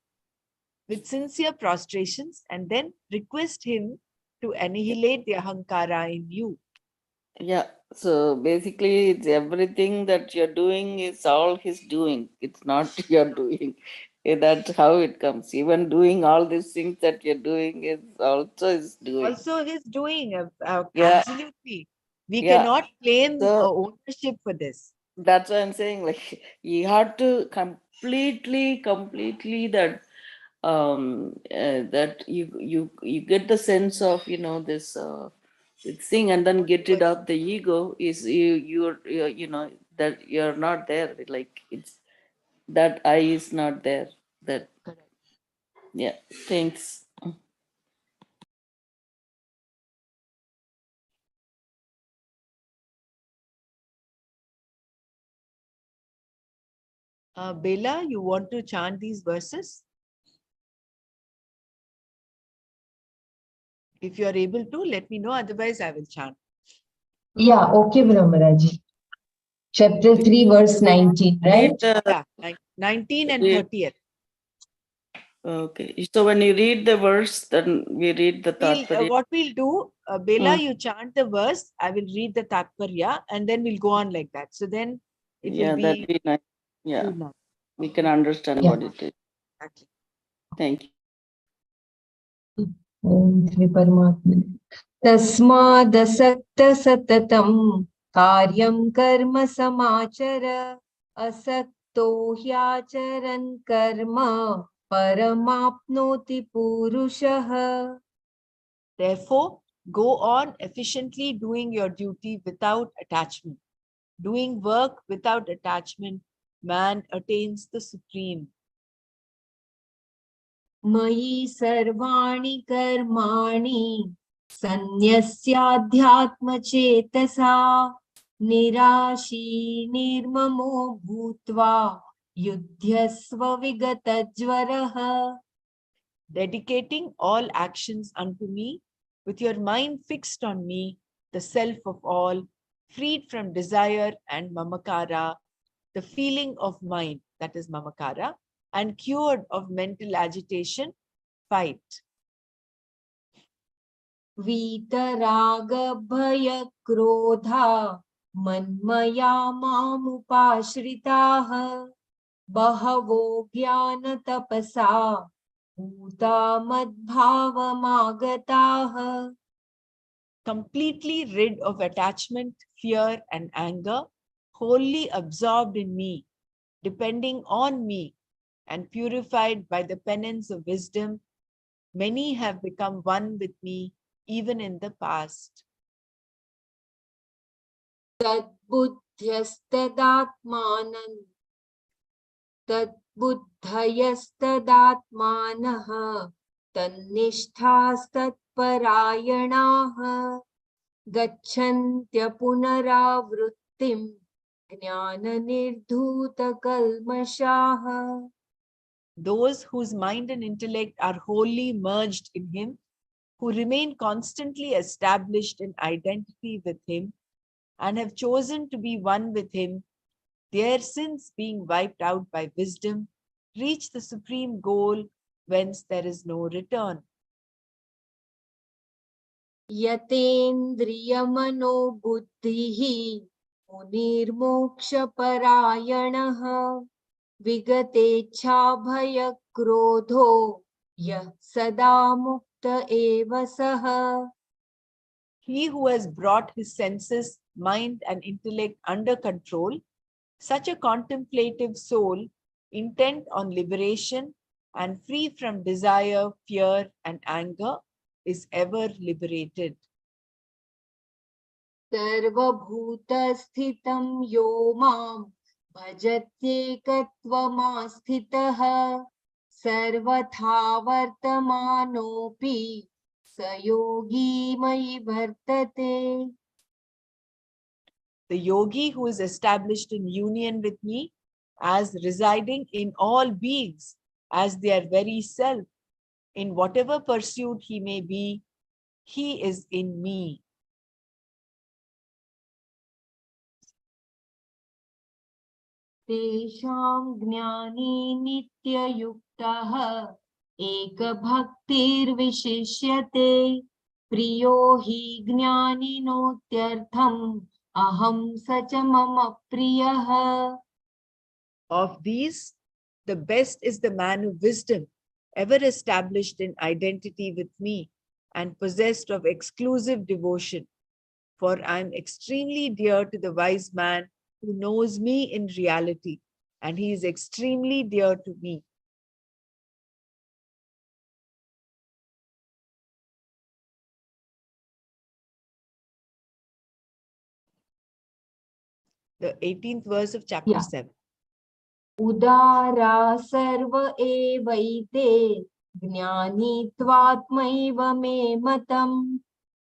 With sincere prostrations, and then request him to annihilate the ahankara in you. Yeah. So basically, it's everything that you're doing is all his doing. It's not your doing. That's how it comes. Even doing all these things that you're doing is also his doing. Also, his doing, Yeah. absolutely. We Yeah. cannot claim So ownership for this. that's what I'm saying. Like you have to completely that you get the sense of this thing, and then get rid of the ego is you're that you're not there, like it's that I is not there, that Correct. yeah. Thanks. Bela, you want to chant these verses? If you are able to, let me know. Otherwise, I will chant. Yeah, okay, Brahmaraji. Chapter 3, verse 19, right? Read the Yeah, 19 and read, 30th. okay, so when you read the verse, then we read the Tatparya. What we'll do, Bela, Mm. you chant the verse, I will read the Tatparya, and then we'll go on like that. So then it will Yeah, that'd be be nice. Yeah, good now. we can understand Yeah. what it is. Exactly. Thank you. Om Shri Paramatmane. तस्मादसक्त सततं कार्यं कर्म समाचर असक्तो ह्याचरन् कर्म परमाप्नोति पुरुषः. Therefore, go on efficiently doing your duty without attachment. Doing work without attachment, man attains the supreme. मयि सर्वाणि कर्माणि सन्न्यस्याध्यात्मचेतसा निराशी निर्ममो भूत्वा युध्यस्व विगतज्वरः. Dedicating all actions unto me, with your mind fixed on me, the self of all, freed from desire and mamakara, the feeling of mind, that is mamakara, and cured of mental agitation, fight. वीतरागभयक्रोधा मन्मया मामुपाश्रिताः बहवो ज्ञानतपसा भूता मद्भावमागताः. Completely rid of attachment, fear, and anger, wholly absorbed in me, depending on me, and purified by the penance of wisdom, many have become one with me even in the past. तद्बुद्ध्यस्तदात्मानन् तद्बुद्धयस्तदात्मानः तन्निष्ठास्तत्परायणाः गच्छन्त्य पुनरावृत्तिं ज्ञाननिर्धूतकल्मषाः. Those whose mind and intellect are wholly merged in Him, who remain constantly established in identity with Him, and have chosen to be one with Him, their sins being wiped out by wisdom, reach the supreme goal whence there is no return. यतेन्द्रियमनोबुद्धिः मुनिर्मोक्षपरायणः विगतेच्छाभयक्रोधो यः सदा मुक्त एव सः. He who has brought his senses, mind, and intellect under control, such a contemplative soul, intent on liberation and free from desire, fear, and anger, is ever liberated. सर्वभूतस्थितं यो मां भजत्येकत्वमास्थितः सर्वथा वर्तमानोऽपि स योगी मयि वर्तते. The yogi who is established in union with me as residing in all beings as their very self, in whatever pursuit he may be, he is in me. तेषां ज्ञानी नित्ययुक्तः एकभक्तिर्विशिष्यते प्रियो हि ज्ञानिनोत्यर्थम् अहं स च मम प्रियः. Of these, the best is the man of wisdom, ever established in identity with me and possessed of exclusive devotion. For I am extremely dear to the wise man who knows me in reality, and he is extremely dear to me. The 18th verse of chapter 7. उदारा सर्व एवैते ज्ञानीत्वात्मैव मे मतम्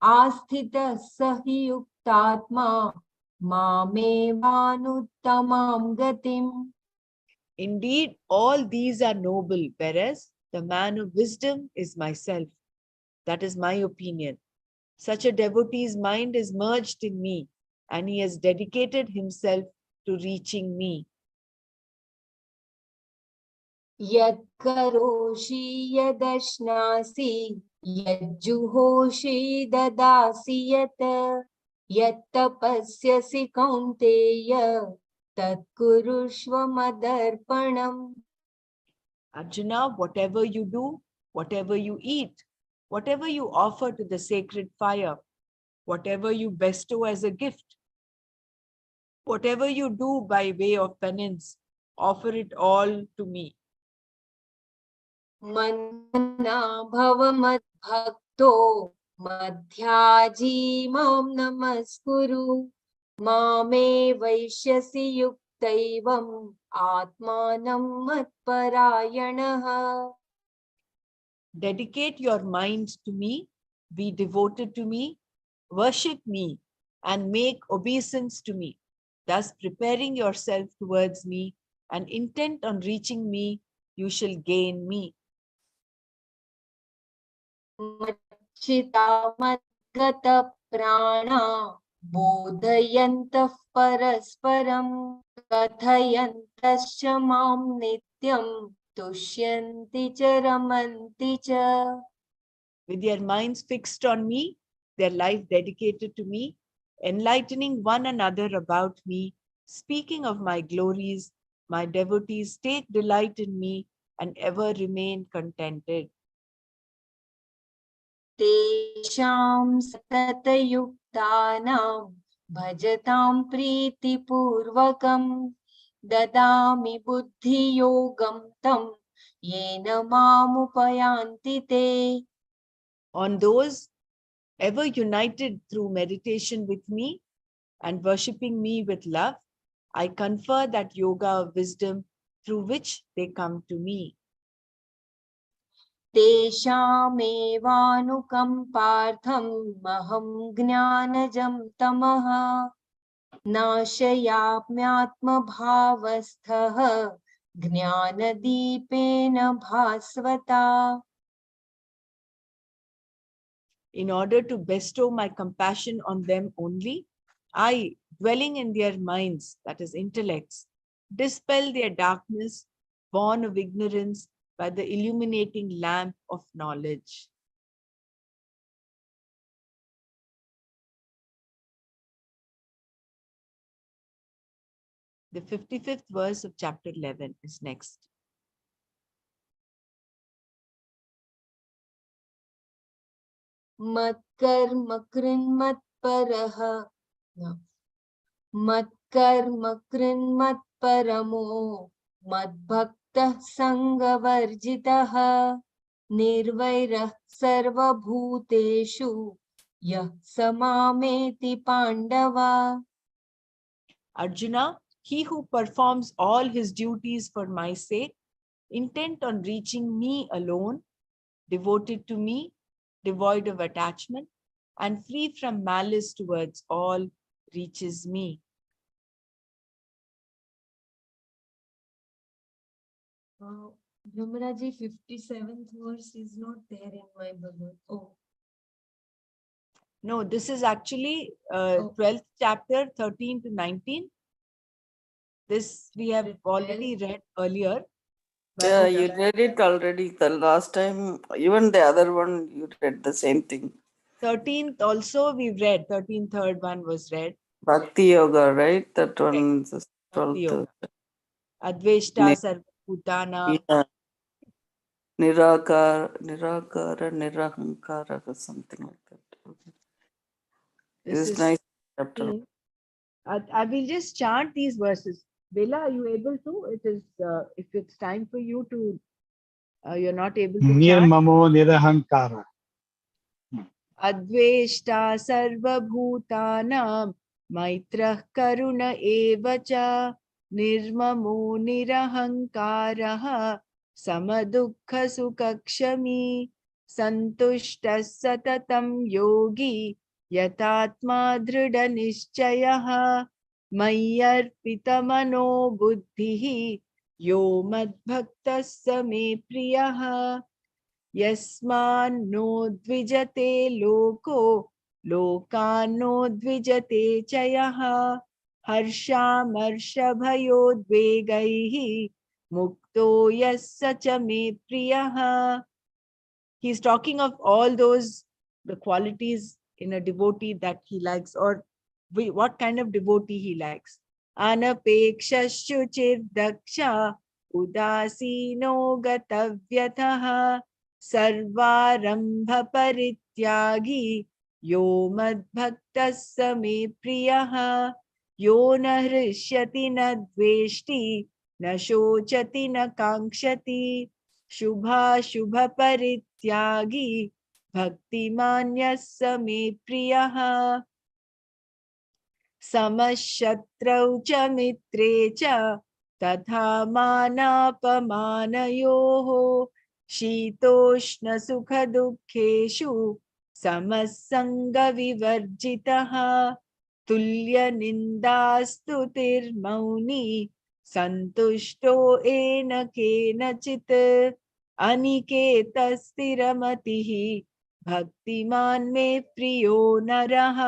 आस्थितः स हि युक्तात्मा मामेवानुत्तमां गतिम्. Indeed, all these are noble, whereas the man of wisdom is myself. That is my opinion. Such a devotee's mind is merged in me, and he has dedicated himself to reaching me. यत् करोषि यदश्नासि यज्जुहोषि ददासि यत् यत् तपस्यसि कौन्तेय तत् कुरुष्व मदर्पणम्. Arjuna, whatever you do, whatever you eat, whatever you offer to the sacred fire, whatever you bestow as a gift, whatever you do by way of penance, offer it all to me. मन्मना भव मद्भक्तो मध्याजी मां नमस्कुरु मामे वैश्यसि युक्तैवम् आत्मानं मत्परायणः. Dedicate your mind to me, be devoted to me, worship me, and make obeisance to me, thus preparing yourself towards me and intent on reaching me, you shall gain me. मच्चिता मद्गत प्राणा बोधयन्तः परस्परं कथयन्तश्च मां नित्यं तुष्यन्ति च रमन्ति च. With their minds fixed on me, their life dedicated to me, enlightening one another about me, speaking of my glories, my devotees take delight in me and ever remain contented. तेषां सततयुक्तानां भजतां प्रीतिपूर्वकं ददामि बुद्धियोगं तं येन मामुपयान्ति ते. On those ever united through meditation with me and worshipping me with love, I confer that yoga of wisdom through which they come to me. तेषामेवानुकम्पार्थम् अहं ज्ञानजं तमः नाशयाम्यात्मभावस्थः ज्ञानदीपेन भास्वता. In order to bestow my compassion on them only, I, dwelling in their minds, that is intellects, dispel their darkness, born of ignorance, by the illuminating lamp of knowledge. The 55th verse of chapter 11 is next. मत्कर्म कृन्मत्परः मत्कर्म कृन्मत्परमो मद्भक्तः सङ्गवर्जितः निर्वैरः सर्वभूतेषु यः स मामेति Pandava. Arjuna, he who performs all his duties for my sake, intent on reaching me alone, devoted to me, devoid of attachment, and free from malice towards all, reaches me. Brahmaraji, 57th verse is not there in my Bhagavad. Oh. No, this is actually 12th chapter, 13 to 19. This we have already read earlier. Yeah, But you read it already the last time. Even the other one, you read the same thing. 13th also we've read. 13th, third one was read. Bhakti Yoga, right? That Correct. one is the Bhakti 12th. Yoga. Adveshta Sarvabhutana. Nirakara, Nirahankara, or something like that. This This is is nice chapter. I will just chant these verses. Bela, are you able to? It is if it's time for you to, you're not able to chant. Nirmamo Nirahankara. Adveshta sarvabhutanam maitrah karuna evacha nirmamo nirahankaraha samadukha sukakshami santushtas satatam yogi yatatma dhrida nischayah mayyarpitamano buddhihi yo madbhaktas same priyah यस्मान्नो द्विजते लोको लोकान्नो द्विजते च यः हर्षामर्षभयोद्वेगैः मुक्तो यः स च मे प्रियः. He's talking of all those the qualities in a devotee that he likes, or what kind of devotee he likes. Anapekshashuchirdaksha udasino gatavyatah sarvarambha parityagi yo madbhaktas same priyah yo na hrishyati na dveshti na shochati na kankshati shubha shubha परित्यागी भक्तिमान्यः स मे प्रियः समशत्रौ च मित्रे च तथा मानापमानयोः शीतोष्ण सुख दुःखेषु समसङ्गविवर्जितः तुल्य निन्दास्तुतिर्मौनी सन्तुष्टो येन केनचित् अनिकेतस्थिरमतिः भक्तिमान् मे प्रियो नरः.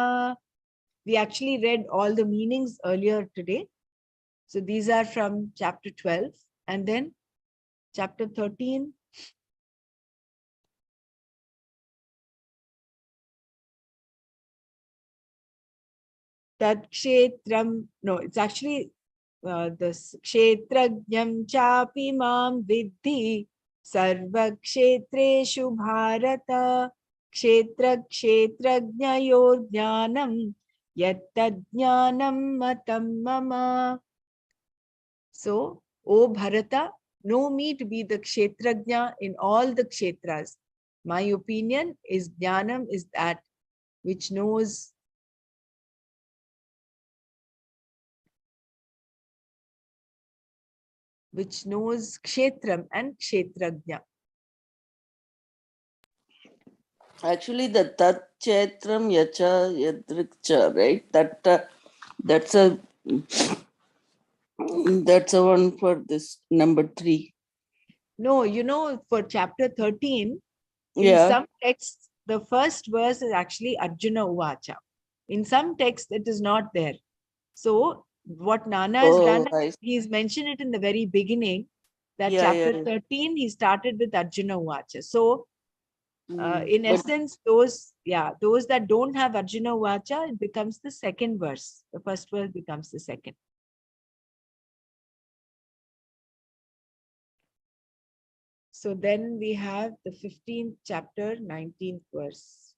We actually read all the meanings earlier today. So these are from chapter 12 and then chapter 13. Tat kshetram, no, it's actually the kshetrajnam chapi mam vidhi sarva kshetreshu bharata kshetra kshetrajnayor jnanam yattad jnanam matam mama. So, O Bharata, know me to be the kshetrajna in all the kshetras. My opinion is jnanam is that which knows kshetram and kshetrajna. Actually, the Tat Chetram Yacha Yadrikcha, right? That's a one for this number 3. No, for chapter 13, in Yeah. some texts, the first verse is actually Arjuna Uvacha. In some texts, it is not there. So, what Nana has done, he's mentioned it in the very beginning, that chapter 13, he started with Arjuna Uvacha. So, in essence, those that don't have Arjuna Uvacha, it becomes the second verse. The first verse becomes the second. So then we have the 15th chapter, 19th verse.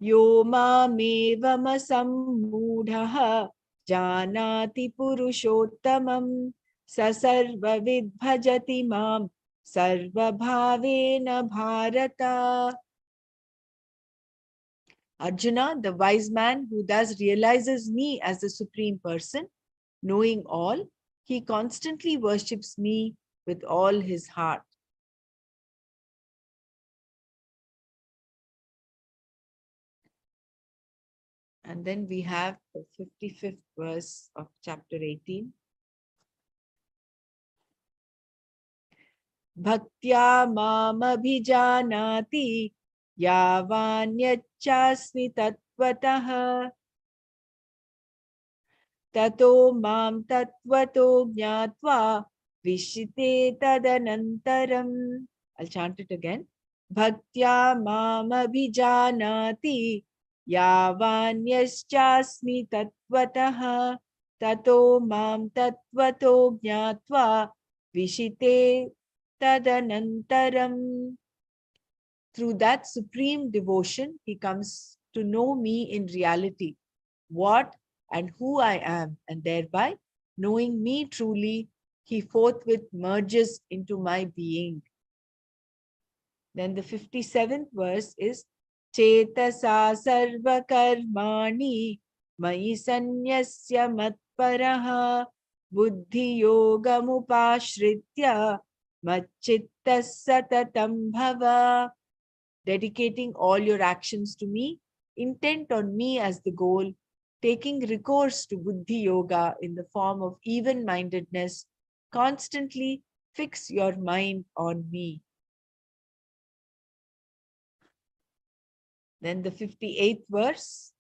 Yo mamevamasambudhaha janati purushottamam sasarva vidbhajati mam sarva bhavena bharata. Arjuna, the wise man who thus realizes me as the Supreme Person, knowing all, he constantly worships me with all his heart. And then we have the 55th verse of chapter 18. Bhaktya mam abhijanati yavanyachasmi tatvatah tato mam tatvato jnatva vishite tadanantaram. I'll chant it again. Bhaktya mam abhijanati yavanyaschasmi tatvatah tato mam tatvato jnatva vishite tadanantaram. Through that supreme devotion, he comes to know me in reality, what and who I am, and thereby, knowing me truly, he forthwith merges into my being. Then the 57th verse is Chetasa sarva karmani mai sanyasya matparaha buddhi yogamupashritya machitta satatam bhava. Dedicating all your actions to me, intent on me as the goal, taking recourse to Buddhi Yoga in the form of even-mindedness, constantly fix your mind on me. Then the 58th verse,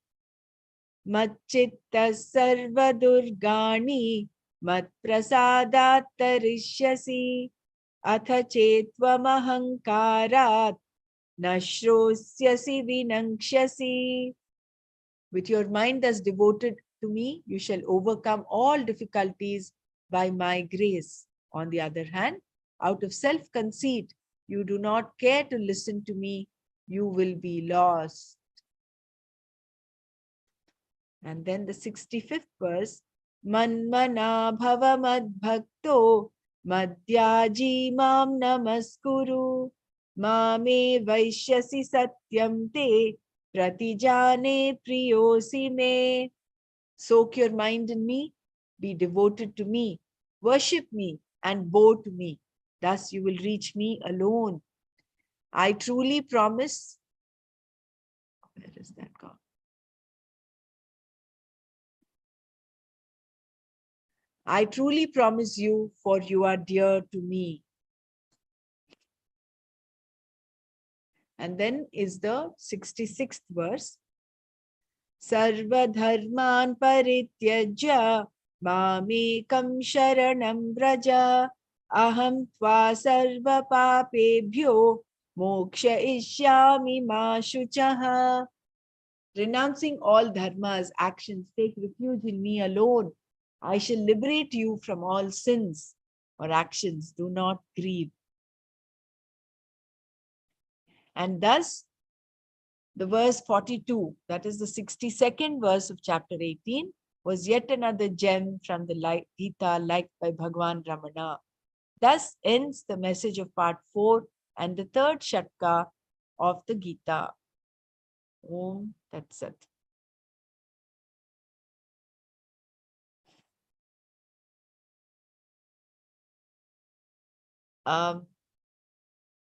Machitta sarva durgani mat prasadat tarishyasi atha chetvam ahankarat Nashrosyasi vinangshasi. With your mind as devoted to me, you shall overcome all difficulties by my grace. On the other hand, out of self-conceit, you do not care to listen to me, you will be lost. And then the 65th verse, Manmana bhava madbhakto madhyaji mam namaskuru mame vaishyasi satyam te pratijane priyosi me. Soak your mind in me, be devoted to me, worship me and bow to me. Thus you will reach me alone. I truly promise. Where is that gone? I truly promise you, for you are dear to me. And then is the 66th verse. Sarva dharman parityajya mamekam sharanam braja aham tva sarva papebhyo moksha ishyami ma shuchaha. Renouncing all dharmas, actions, take refuge in me alone. I shall liberate you from all sins or actions. Do not grieve. And thus, the verse 42, that is the 62nd verse of chapter 18, was yet another gem from the Gita liked by Bhagwan Ramana. Thus ends the message of part 4 and the third shatka of the Gita. Om Tat Sat.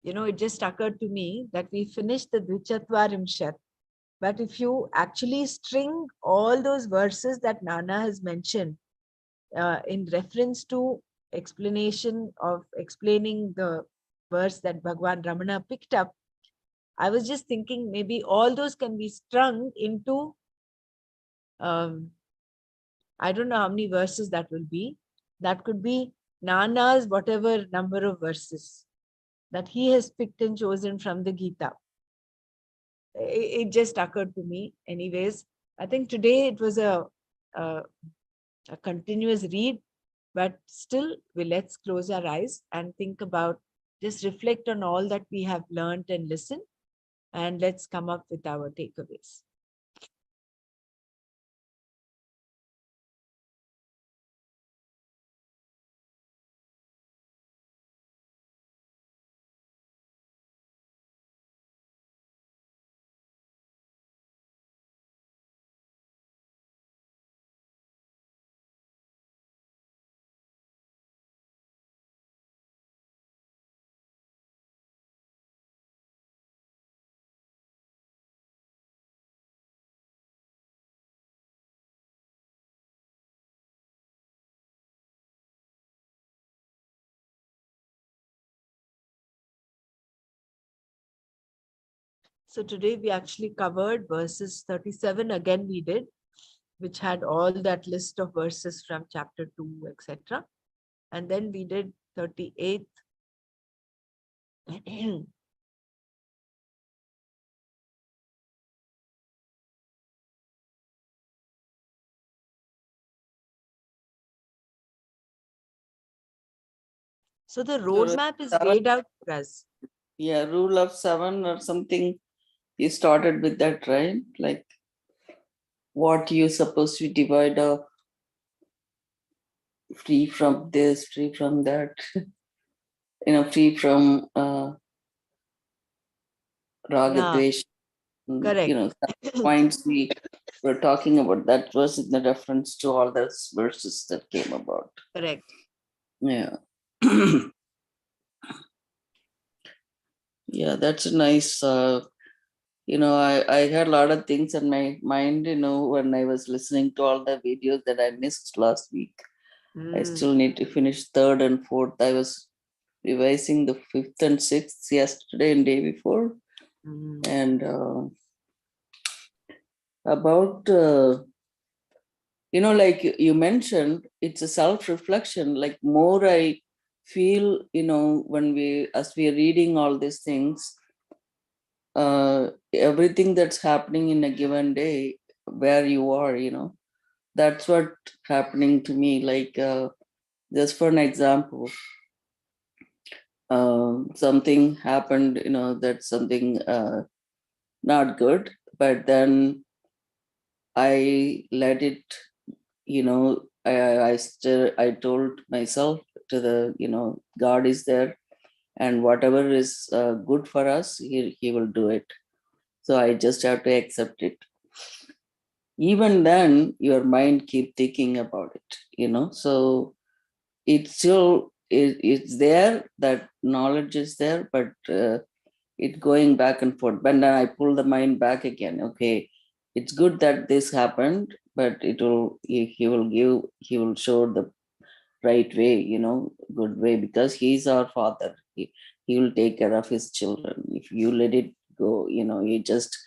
It just occurred to me that we finished the Dwichatvarimshat, but if you actually string all those verses that Nana has mentioned in reference to explaining the verse that Bhagwan Ramana picked up, I was just thinking maybe all those can be strung into, I don't know how many verses that will be. That could be Nana's whatever number of verses that he has picked and chosen from the Gita. It just occurred to me. Anyways, I think today it was a continuous read, but still let's close our eyes and think about, just reflect on all that we have learned and listened, and let's come up with our takeaways. So today we actually covered verses 37, again we did, which had all that list of verses from chapter 2, etc. And then we did 38th. So the So, roadmap is laid out for us. yeah, rule of 7 or something. You started with that, right? Like what you supposed to divide up, free from this, free from that, free from raga, Yeah, dvesh, correct. some points we were talking about. That was in the reference to all those verses that came about. Correct. Yeah. Yeah, that's a nice, I had a lot of things in my mind, when I was listening to all the videos that I missed last week. I Mm, still need to finish third and fourth. I was revising the fifth and sixth yesterday and day before. mm, And about, like you mentioned, it's a self-reflection. Like more I feel, when as we are reading all these things, everything that's happening in a given day, where you are, that's what happening to me. Like just for an example, something happened, that's something not good, but then I let it, I told myself to God is there, and whatever is good for us, he will do it. So I just have to accept it. Even then, your mind keep thinking about it, so it's still, it's there, that knowledge is there, but it going back and forth. But then I pull the mind back again. Okay, it's good that this happened, but he will show the right way, good way, because he's our father. He will take care of his children. If you let it go, you just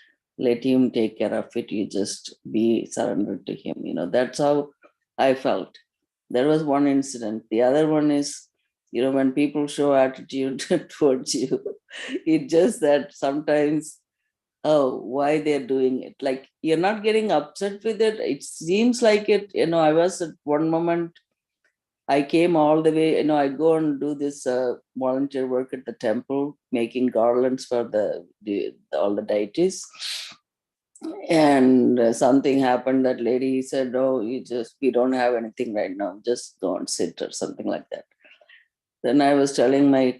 let him take care of it. You just be surrendered to him. That's how I felt. There was one incident. The other one is, when people show attitude towards you, it's just that sometimes, oh, why they're doing it. Like you're not getting upset with it. It seems like it, I was at one moment, I came all the way, I go and do this volunteer work at the temple, making garlands for all the deities. And something happened. That lady said, "Oh, we don't have anything right now. Just go and sit," or something like that. Then I was telling my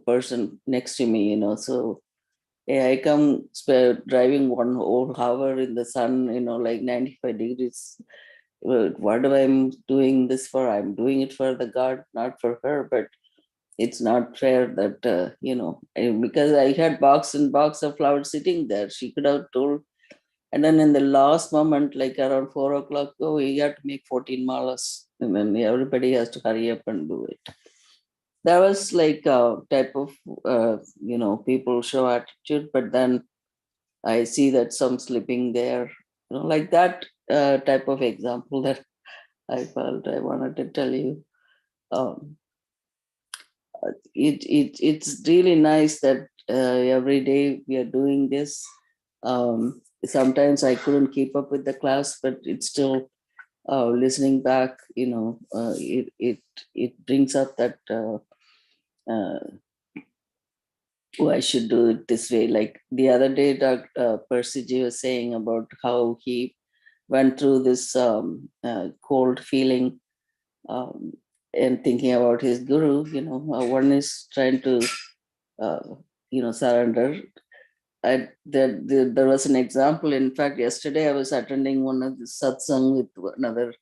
person next to me, so I come driving 1 whole hour in the sun, like 95 degrees. Well, what am I doing this for? I'm doing it for the God, not for her. But it's not fair that, because I had box and box of flowers sitting there. She could have told. And then in the last moment, like around 4 o'clock, oh, we have to make 14 malas. And then everybody has to hurry up and do it. That was like a type of, people show attitude, but then I see that some slipping there, like that type of example that I felt I wanted to tell you. Um, it's really nice that every day we are doing this. Sometimes I couldn't keep up with the class, but it's still listening back. It brings up that uh, oh, I should do it this way. Like the other day, Dr. Percy G was saying about how he went through this cold feeling, um, and thinking about his guru. One is trying to uh, surrender. There was an example. In fact, yesterday I was attending one of the satsang with another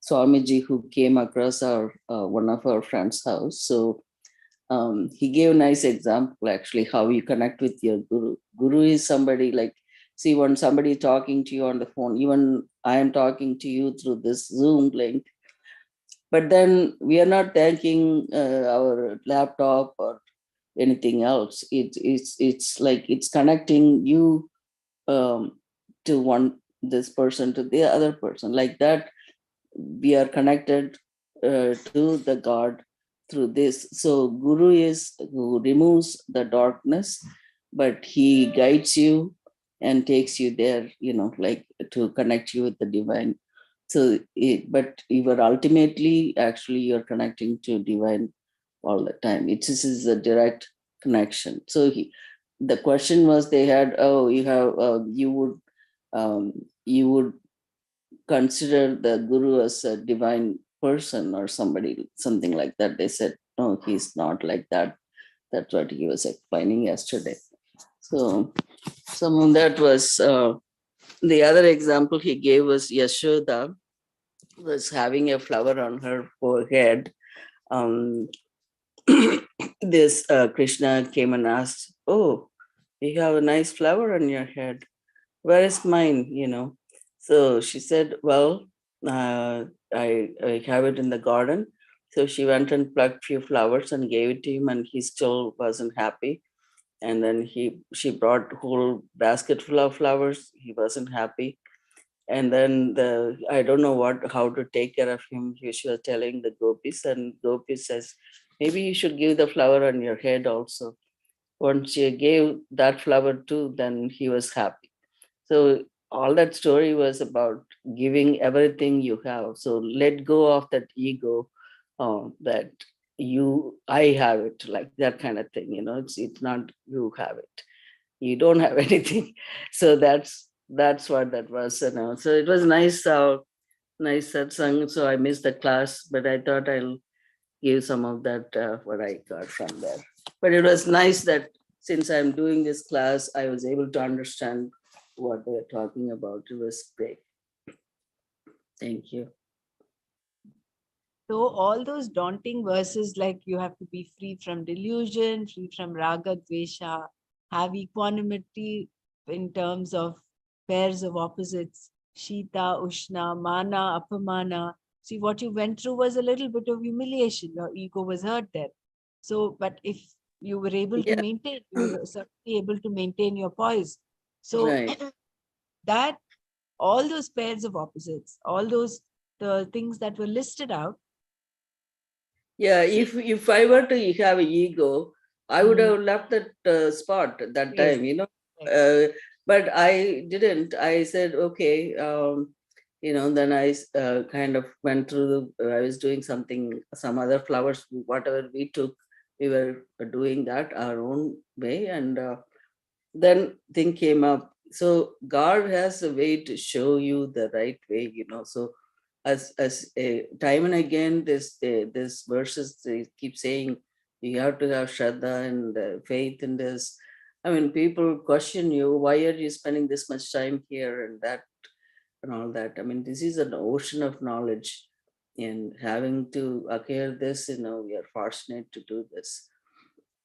Swamiji who came across our one of our friends' house. So he gave a nice example, actually, how you connect with your guru. Guru is somebody like, see, when somebody talking to you on the phone, even I am talking to you through this Zoom link, but then we are not thanking our laptop or anything else. It's like it's connecting you to one this person to the other person. Like that, we are connected to the God through this. So Guru is who removes the darkness, but he guides you and takes you there, like to connect you with the divine. So, but you are ultimately, actually, you're connecting to divine all the time. This is a direct connection. So the question was, they had, oh, you would consider the guru as a divine person or something like that. They said, no, he's not like that. That's what he was explaining yesterday. So some of that was the other example he gave was Yashoda was having a flower on her forehead. Um, this Krishna came and asked, oh, you have a nice flower on your head. Where is mine? So she said, well, I have it in the garden. So she went and plucked few flowers and gave it to him, and he still wasn't happy. And then she brought whole basket full of flowers. He wasn't happy. And then I don't know how to take care of him. She was telling the gopis, and gopis says, maybe you should give the flower on your head also. Once she gave that flower too, then he was happy. So all that story was about giving everything you have. So let go of that ego, that I have it, like that kind of thing. It's not you have it. You don't have anything. So that's what that was. So it was nice, nice satsang. So I missed the class, but I thought I'll give some of that what I got from there. But it was nice that since I'm doing this class, I was able to understand what they're talking about. It was great. Thank you. So all those daunting verses like you have to be free from delusion, free from raga, dvesha, have equanimity in terms of pairs of opposites, Shita, Ushna, Mana, Apamana. See, what you went through was a little bit of humiliation. Your ego was hurt there. So, but if you were able to Yeah, maintain, you were certainly able to maintain your poise. So right. that all those pairs of opposites, all those the things that were listed out. Yeah, See, if I were to have an ego, I would have left that spot at that yes, time, right. but I didn't. I said, okay, then I kind of went through I was doing some other flowers, whatever we took, we were doing that our own way. And then thing came up. So God has a way to show you the right way, So as a time and again, this verses, they keep saying you have to have shraddha and faith in this. I mean, people question you, why are you spending this much time here and that and all that? I mean, this is an ocean of knowledge, and having to acquire this, we are fortunate to do this.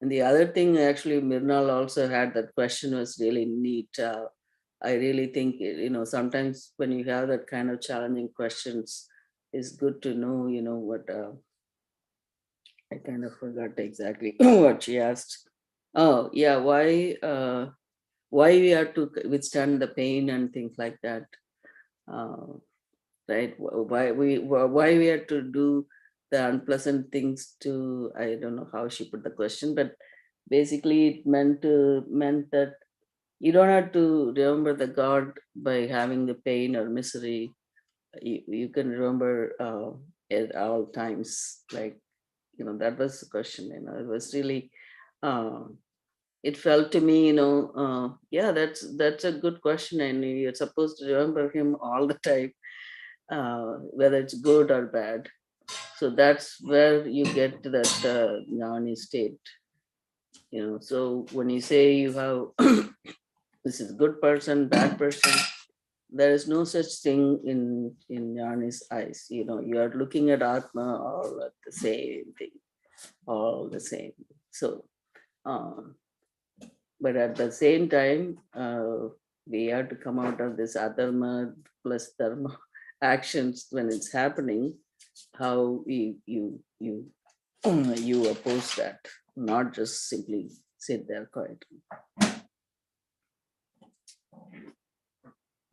And the other thing, actually, Mirnal also had that question was really neat. I really think, sometimes when you have that kind of challenging questions, it's good to know, what I kind of forgot exactly what she asked. Oh, yeah, why we have to withstand the pain and things like that, right? Why we have to do the unpleasant things to, I don't know how she put the question, but basically it meant that you don't have to remember the God by having the pain or misery. You can remember at all times. Like, that was the question. It was really, it felt to me, yeah, that's a good question, and you're supposed to remember him all the time, whether it's good or bad. So that's where you get to that jnani state. So when you say you have this is good person, bad person, there is no such thing in jnani's eyes. You are looking at atma all at the same thing, all the same. So but at the same time, we have to come out of this adharma plus dharma actions when it's happening. How you oppose that, not just simply sit there quietly.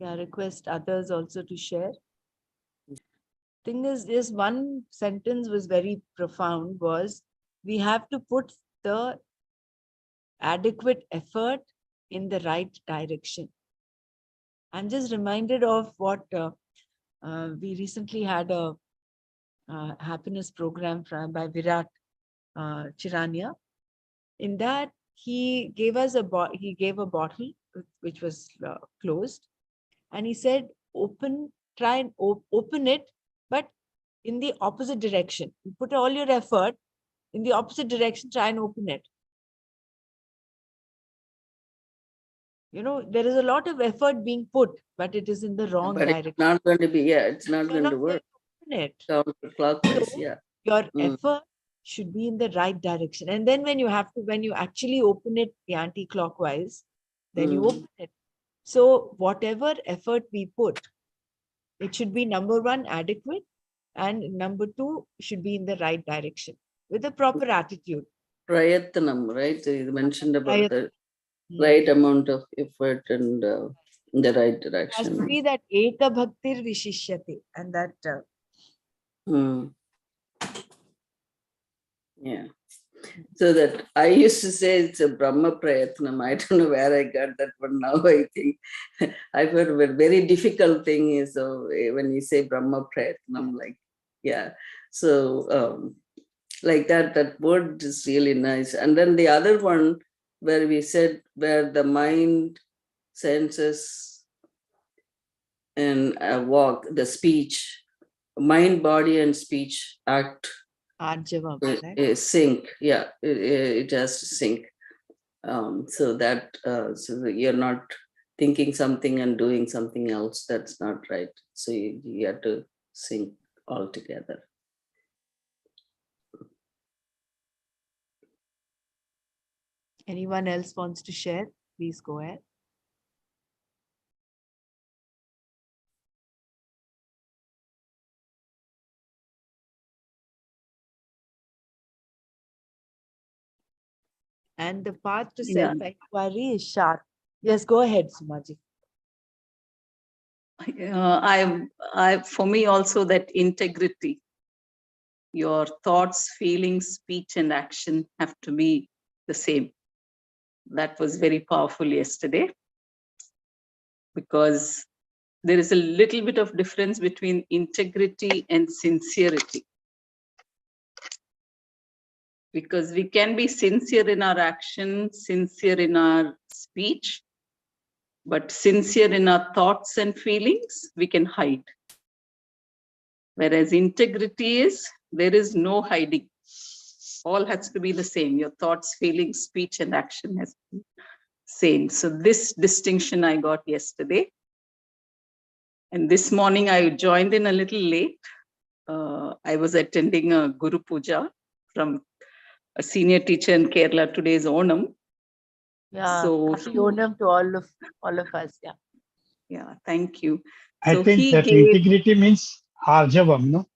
Yeah, request others also to share. Thing is, this one sentence was very profound, was we have to put the adequate effort in the right direction. I'm just reminded of what we recently had a happiness program by Virat Chirania. In that, he gave us he gave a bottle which was closed, and he said, try and open it, but in the opposite direction. You put all your effort in the opposite direction, try and open it. You know, there is a lot of effort being put, but it is in the wrong But direction. it's not going to be, yeah, it's not You're going to not going work. to open it. Counterclockwise, So yeah. your effort should be in the right direction. And then when you actually open it the anti-clockwise, then you open it. So whatever effort we put, it should be number one, adequate, and number two, should be in the right direction with a proper attitude. Prayatnam, right? So you mentioned about the Hmm. right amount of effort and in the right It has to direction. be that eka bhaktir vishishyate, and that Yeah. So that I used to say it's a Brahma Prayatnam. I don't know where I got that, but now I think I've heard a very difficult thing is when you say Brahma Prayatnam, like, yeah. So like that word is really nice. And then the other one where we said where the mind, senses, and walk, the speech, mind, body, and speech act arjavam, right? sync. Yeah, it has to sync. So that you're not thinking something and doing something else. That's not right. So you have to sync all together. Anyone else wants to share? Please go ahead. And the path to self-inquiry is sharp. Yes, go ahead, Sumaji. For me also, that integrity, your thoughts, feelings, speech, and action have to be the same. That was very powerful yesterday, because there is a little bit of difference between integrity and sincerity. Because we can be sincere in our action, sincere in our speech, but sincere in our thoughts and feelings, we can hide. Whereas integrity is, there is no hiding. All has to be the same. Your thoughts, feelings, speech, and action has to be same. So this distinction I got yesterday. And this morning I joined in a little late. I was attending a Guru Puja from a senior teacher in Kerala. Today is Onam. Yeah, So happy Onam to all of us. Yeah. Yeah, thank you. I So think he that gave, integrity means arjavam, no?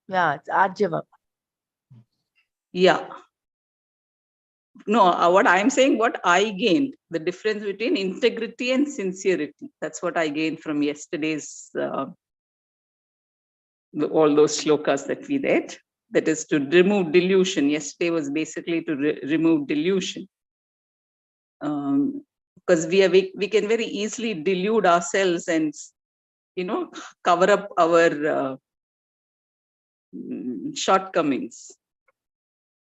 Yeah, it's arjavam. yeah. No, what I'm saying, what I gained, the difference between integrity and sincerity. That's what I gained from yesterday's, all those shlokas that we read. That is to remove delusion. Yesterday was basically to remove delusion. Because we can very easily delude ourselves and, cover up our shortcomings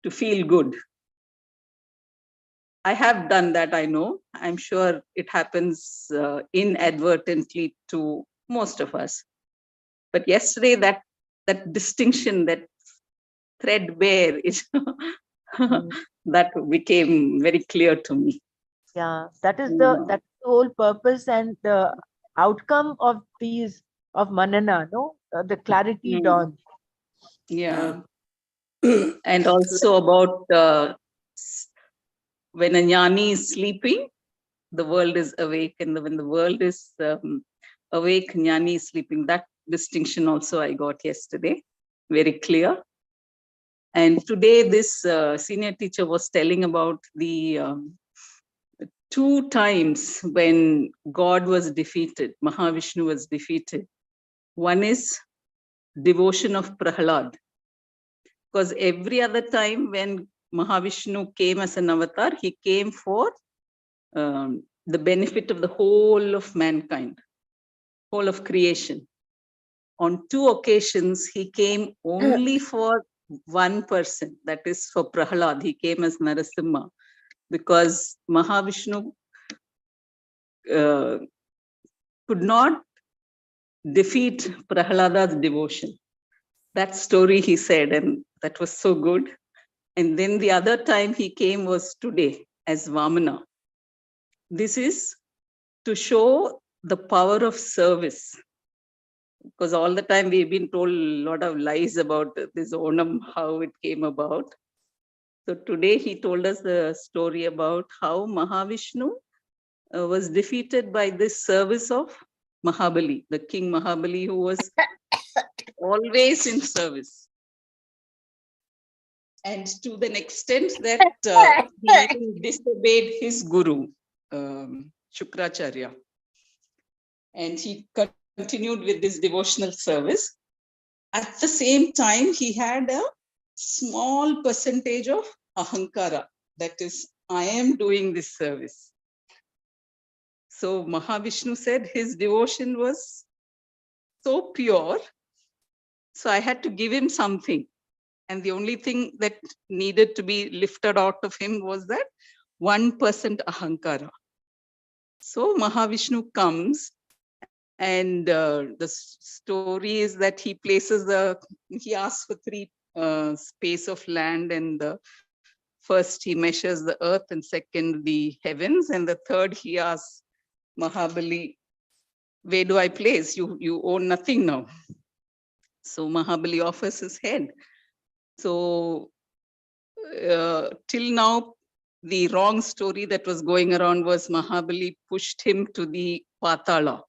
to feel good. I have done that, I know. I'm sure it happens inadvertently to most of us. But yesterday, that distinction, that threadbare, that became very clear to me. Yeah, that's the whole purpose and the outcome of Manana, no? The clarity dawns. Yeah. And also about when a jnani is sleeping, the world is awake, and when the world is awake, jnani is sleeping. That distinction also I got yesterday, very clear. And today this senior teacher was telling about the two times when God was defeated, Mahavishnu was defeated. One is devotion of Prahlad, because every other time when Mahavishnu came as an avatar, he came for the benefit of the whole of mankind, whole of creation. On two occasions, he came only for one person, that is for Prahlad. He came as Narasimha, because Mahavishnu could not defeat Prahlada's devotion. That story he said, and that was so good. And then the other time he came was today as Vamana. This is to show the power of service, because all the time we've been told a lot of lies about this Onam, how it came about. So today he told us the story about how Mahavishnu was defeated by this service of Mahabali, the king Mahabali, who was always in service. And to the extent that he even disobeyed his guru, Shukracharya. And he continued with this devotional service. At the same time, he had a small percentage of ahankara, that is, I am doing this service. So Mahavishnu said his devotion was so pure, so I had to give him something. And the only thing that needed to be lifted out of him was that 1% ahankara. So Mahavishnu comes, and the story is that he asks for three space of land, and the first he measures the earth, and second the heavens, and the third he asks Mahabali, where do I place? You own nothing now. So Mahabali offers his head. So till now, the wrong story that was going around was Mahabali pushed him to the Patala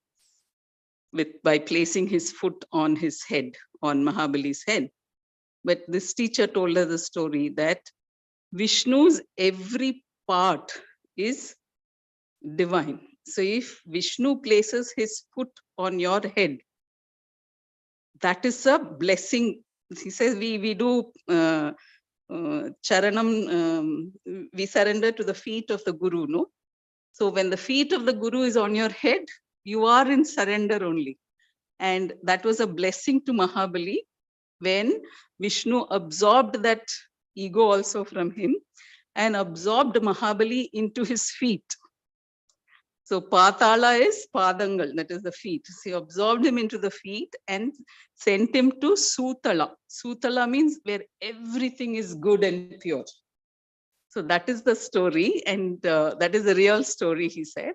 by placing his foot on his head, on Mahabali's head. But this teacher told us the story that Vishnu's every part is divine. So if Vishnu places his foot on your head, that is a blessing. He says we do charanam, we surrender to the feet of the Guru, no? So when the feet of the Guru is on your head, you are in surrender only. And that was a blessing to Mahabali when Vishnu absorbed that ego also from him and absorbed Mahabali into his feet. So Patala is Padangal, that is the feet. So he absorbed him into the feet and sent him to Sutala. Sutala means where everything is good and pure. So that is the story, and that is the real story, he said.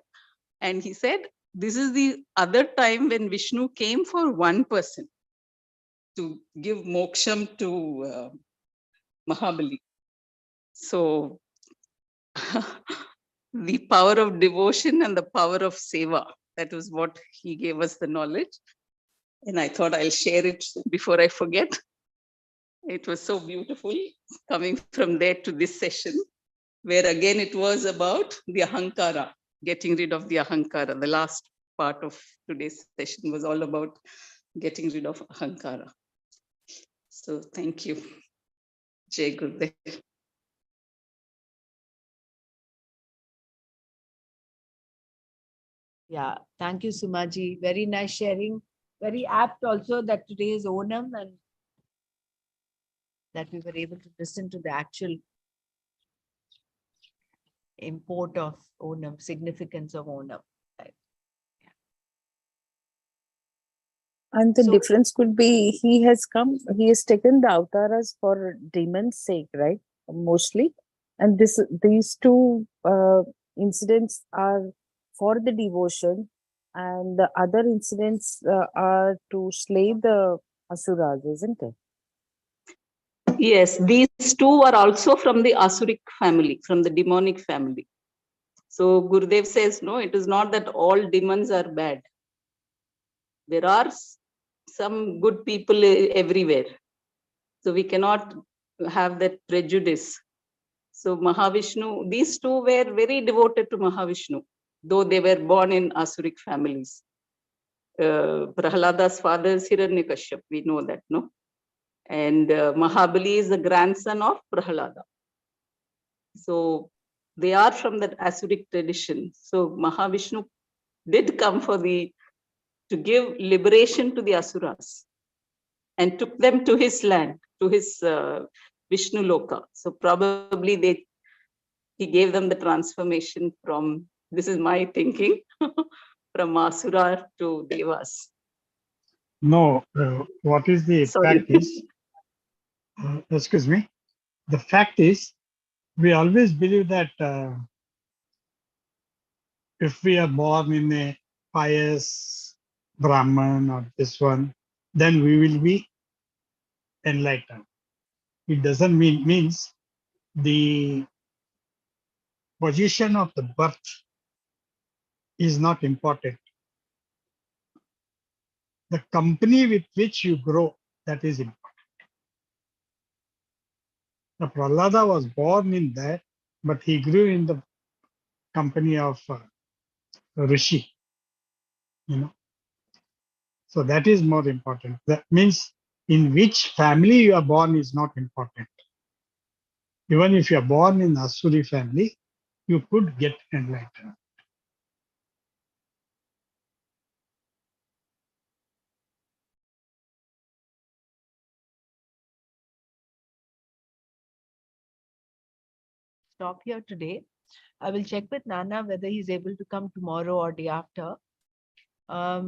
And he said, this is the other time when Vishnu came for one person to give moksham to Mahabali. So the power of devotion and the power of seva, that was what he gave us the knowledge. And I thought I'll share it before I forget. It was so beautiful coming from there to this session, where again it was about the ahankara, getting rid of the ahankara. The last part of today's session was all about getting rid of ahankara. So thank you. Jai Gurudev. Yeah, thank you, Sumaji. Very nice sharing. Very apt also that today is Onam and that we were able to listen to the actual import of Onam, significance of Onam. Right? And the So- difference could be he has taken the avatars for demons' sake, right? Mostly. And these two incidents are for the devotion, and the other incidents are to slay the asuras, isn't it? Yes, these two are also from the Asuric family, from the demonic family. So Gurudev says, no, it is not that all demons are bad. There are some good people everywhere. So we cannot have that prejudice. So Mahavishnu, these two were very devoted to Mahavishnu, though they were born in Asuric families. Prahlada's father is Hiranyakashyap, we know that, no? And Mahabali is the grandson of Prahlada. So they are from that Asuric tradition. So Mahavishnu did come to give liberation to the Asuras and took them to his land, to his Vishnu Loka. So probably he gave them the transformation from, this is my thinking, from Asura to Devas. No, what is the Sorry. fact is, excuse me, the fact is, we always believe that if we are born in a pious Brahman or this one, then we will be enlightened. It doesn't means the position of the birth is not important. The company with which you grow, that is important. Now, Prahlada was born in that, but he grew in the company of Rishi, you know. So that is more important. That means in which family you are born is not important. Even if you are born in Asuri family, you could get enlightened. Stop here today. I will check with Nana whether he's able to come tomorrow or day after. I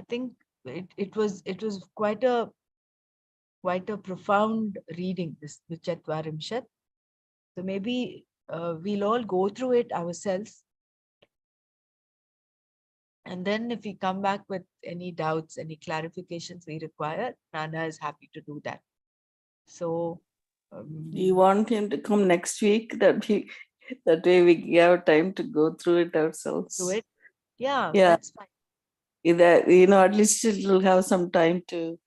think it was quite a profound reading, this Dwichatvarimshat. So maybe we'll all go through it ourselves. And then if we come back with any doubts, any clarifications we require, Nana is happy to do that. So You want him to come next week? That way we have time to go through it ourselves. do it. Yeah, Yeah. that's fine. That, at least it'll have some time to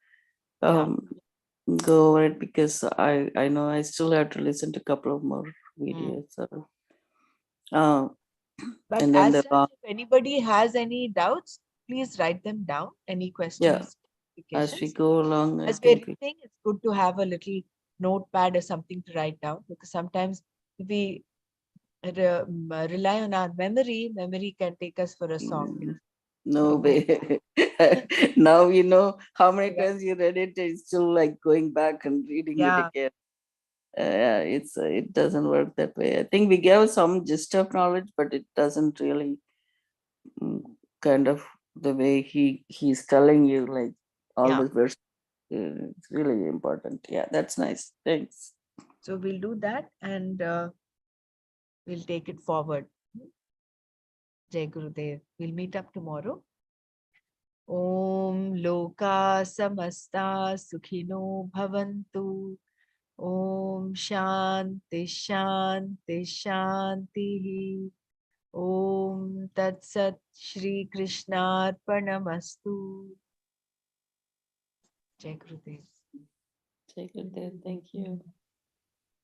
go over it, because I know I still have to listen to a couple of more videos. So, But and then as the such, if anybody has any doubts, please write them down. Any questions, as we clarifications. go along, I As we're think reading, it's good to have a little notepad or something to write down, because sometimes if we rely on our memory can take us for a song. no So- way. Now you know how many Yeah. times you read it. It's still like going back and reading it Yeah. again. It doesn't work that way. I think we gave some gist of knowledge, but it doesn't really kind of the way he's telling you, like all Yeah. the verse. It's really important. Yeah, that's nice. Thanks. So we'll do that and we'll take it forward. Jai Gurudev. We'll meet up tomorrow. Om Loka Samasta Sukhino Bhavantu. Om Shanti Shanti Shanti. Om Tat Sat Shri Krishnarpanamastu. Jai Gurudev. Take it there. Thank you.